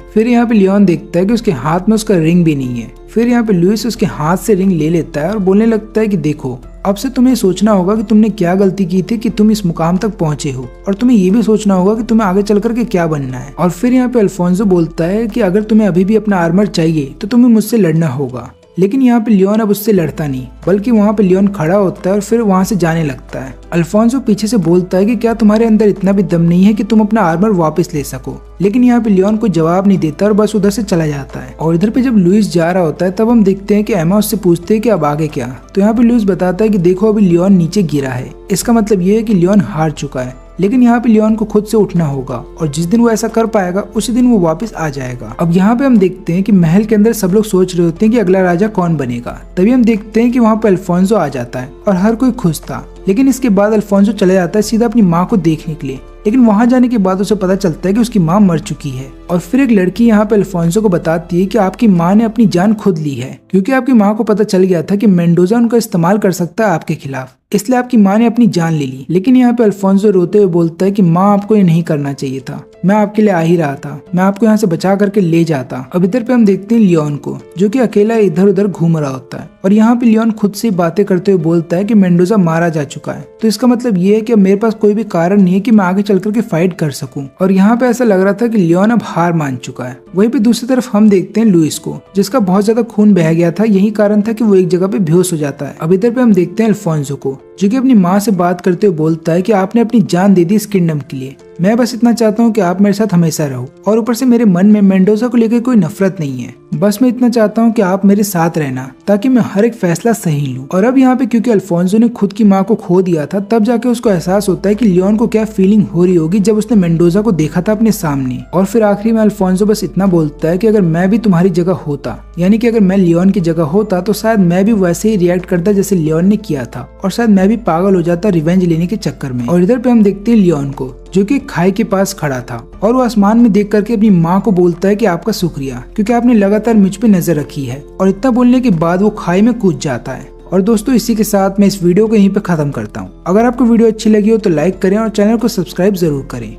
फिर यहाँ पे लियोन देखता है कि उसके हाथ में उसका रिंग भी नहीं है। फिर यहाँ पे लुइस उसके हाथ से रिंग ले लेता है और बोलने लगता है कि देखो, अब से तुम्हें सोचना होगा कि तुमने क्या गलती की थी कि तुम इस मुकाम तक पहुंचे हो, और तुम्हें ये भी सोचना होगा कि तुम्हें आगे चल करके क्या बनना है। और फिर यहाँ पे अल्फोंसो बोलता है कि अगर तुम्हें अभी भी अपना आर्मर चाहिए तो तुम्हें मुझसे लड़ना होगा। लेकिन यहाँ पे लियोन अब उससे लड़ता नहीं, बल्कि वहाँ पे लियोन खड़ा होता है और फिर वहाँ से जाने लगता है। अल्फोंसो पीछे से बोलता है कि क्या तुम्हारे अंदर इतना भी दम नहीं है कि तुम अपना आर्मर वापस ले सको। लेकिन यहाँ पे लियोन कोई जवाब नहीं देता और बस उधर से चला जाता है। और इधर पे जब लुइस जा रहा होता है, तब हम देखते हैं कि एमा उससे पूछते है कि अब आगे क्या। तो यहाँ पे लुइस बताता है कि देखो, अभी लियोन नीचे गिरा है, इसका मतलब ये है कि लियोन हार चुका है। लेकिन यहाँ पे लियोन को खुद से उठना होगा, और जिस दिन वो ऐसा कर पाएगा उसी दिन वो वापस आ जाएगा। अब यहाँ पे हम देखते हैं कि महल के अंदर सब लोग सोच रहे होते हैं कि अगला राजा कौन बनेगा। तभी हम देखते हैं कि वहाँ पे अल्फोंसो आ जाता है और हर कोई खुश था। लेकिन इसके बाद अल्फोंसो चला जाता है सीधा अपनी माँ को देखने के लिए। लेकिन वहां जाने के बाद उसे पता चलता है कि उसकी माँ मर चुकी है। और फिर एक लड़की यहाँ पे अल्फोंसो को बताती है कि आपकी माँ ने अपनी जान खुद ली है, क्योंकि आपकी माँ को पता चल गया था कि मेंडोजा उनका इस्तेमाल कर सकता है आपके खिलाफ, इसलिए आपकी माँ ने अपनी जान ले ली। लेकिन यहाँ पे अल्फोंसो रोते हुए बोलता है कि माँ, आपको ये नहीं करना चाहिए था, मैं आपके लिए आ ही रहा था, मैं आपको यहाँ से बचा करके ले जाता। अब इधर पे हम देखते हैं लियोन को, जो कि अकेला इधर उधर घूम रहा होता है। और यहाँ पे लियोन खुद से बातें करते हुए बोलता है कि मेंडोजा मारा जा चुका है, तो इसका मतलब ये है कि अब मेरे पास कोई भी कारण नहीं है कि मैं आगे चल करके फाइट कर सकूं। और यहाँ पे ऐसा लग रहा था कि लियोन अब हार मान चुका है। वहीं पे दूसरी तरफ हम देखते हैं लुइस को, जिसका बहुत ज्यादा खून बह गया था, यही कारण था कि वो एक जगह पे बेहोश हो जाता है। अब इधर पे हम देखते हैं अल्फोंसो को, जो कि अपनी माँ से बात करते हुए बोलता है कि आपने अपनी जान दे दी इस किंगडम के लिए, मैं बस इतना चाहता हूँ कि आप मेरे साथ हमेशा रहो, और ऊपर से मेरे मन में मेंडोजा को लेकर कोई नफरत नहीं है, बस मैं इतना चाहता हूँ कि आप मेरे साथ रहना ताकि मैं हर एक फैसला सही लूँ। और अब यहाँ पे क्योंकि अल्फोंसो ने खुद की माँ को खो दिया था, तब जाके उसको एहसास होता है कि लियोन को क्या फीलिंग हो रही होगी जब उसने मेंडोजा को देखा था अपने सामने। और फिर आखिरी में अल्फोंसो बस इतना बोलता है कि अगर मैं भी तुम्हारी जगह होता, यानी कि अगर मैं लियोन की जगह होता, तो शायद मैं भी वैसे ही रिएक्ट करता जैसे लियोन ने किया था, और शायद मैं भी पागल हो जाता रिवेंज लेने के चक्कर में। और इधर पे हम देखते हैं लियोन को, जो कि खाई के पास खड़ा था, और वो आसमान में देख करके अपनी माँ को बोलता है कि आपका शुक्रिया, क्योंकि आपने लगातार मुझ पे नजर रखी है। और इतना बोलने के बाद वो खाई में कूद जाता है। और दोस्तों, इसी के साथ मैं इस वीडियो को यहीं पे खत्म करता हूँ। अगर आपको वीडियो अच्छी लगी हो तो लाइक करें और चैनल को सब्सक्राइब जरूर करें।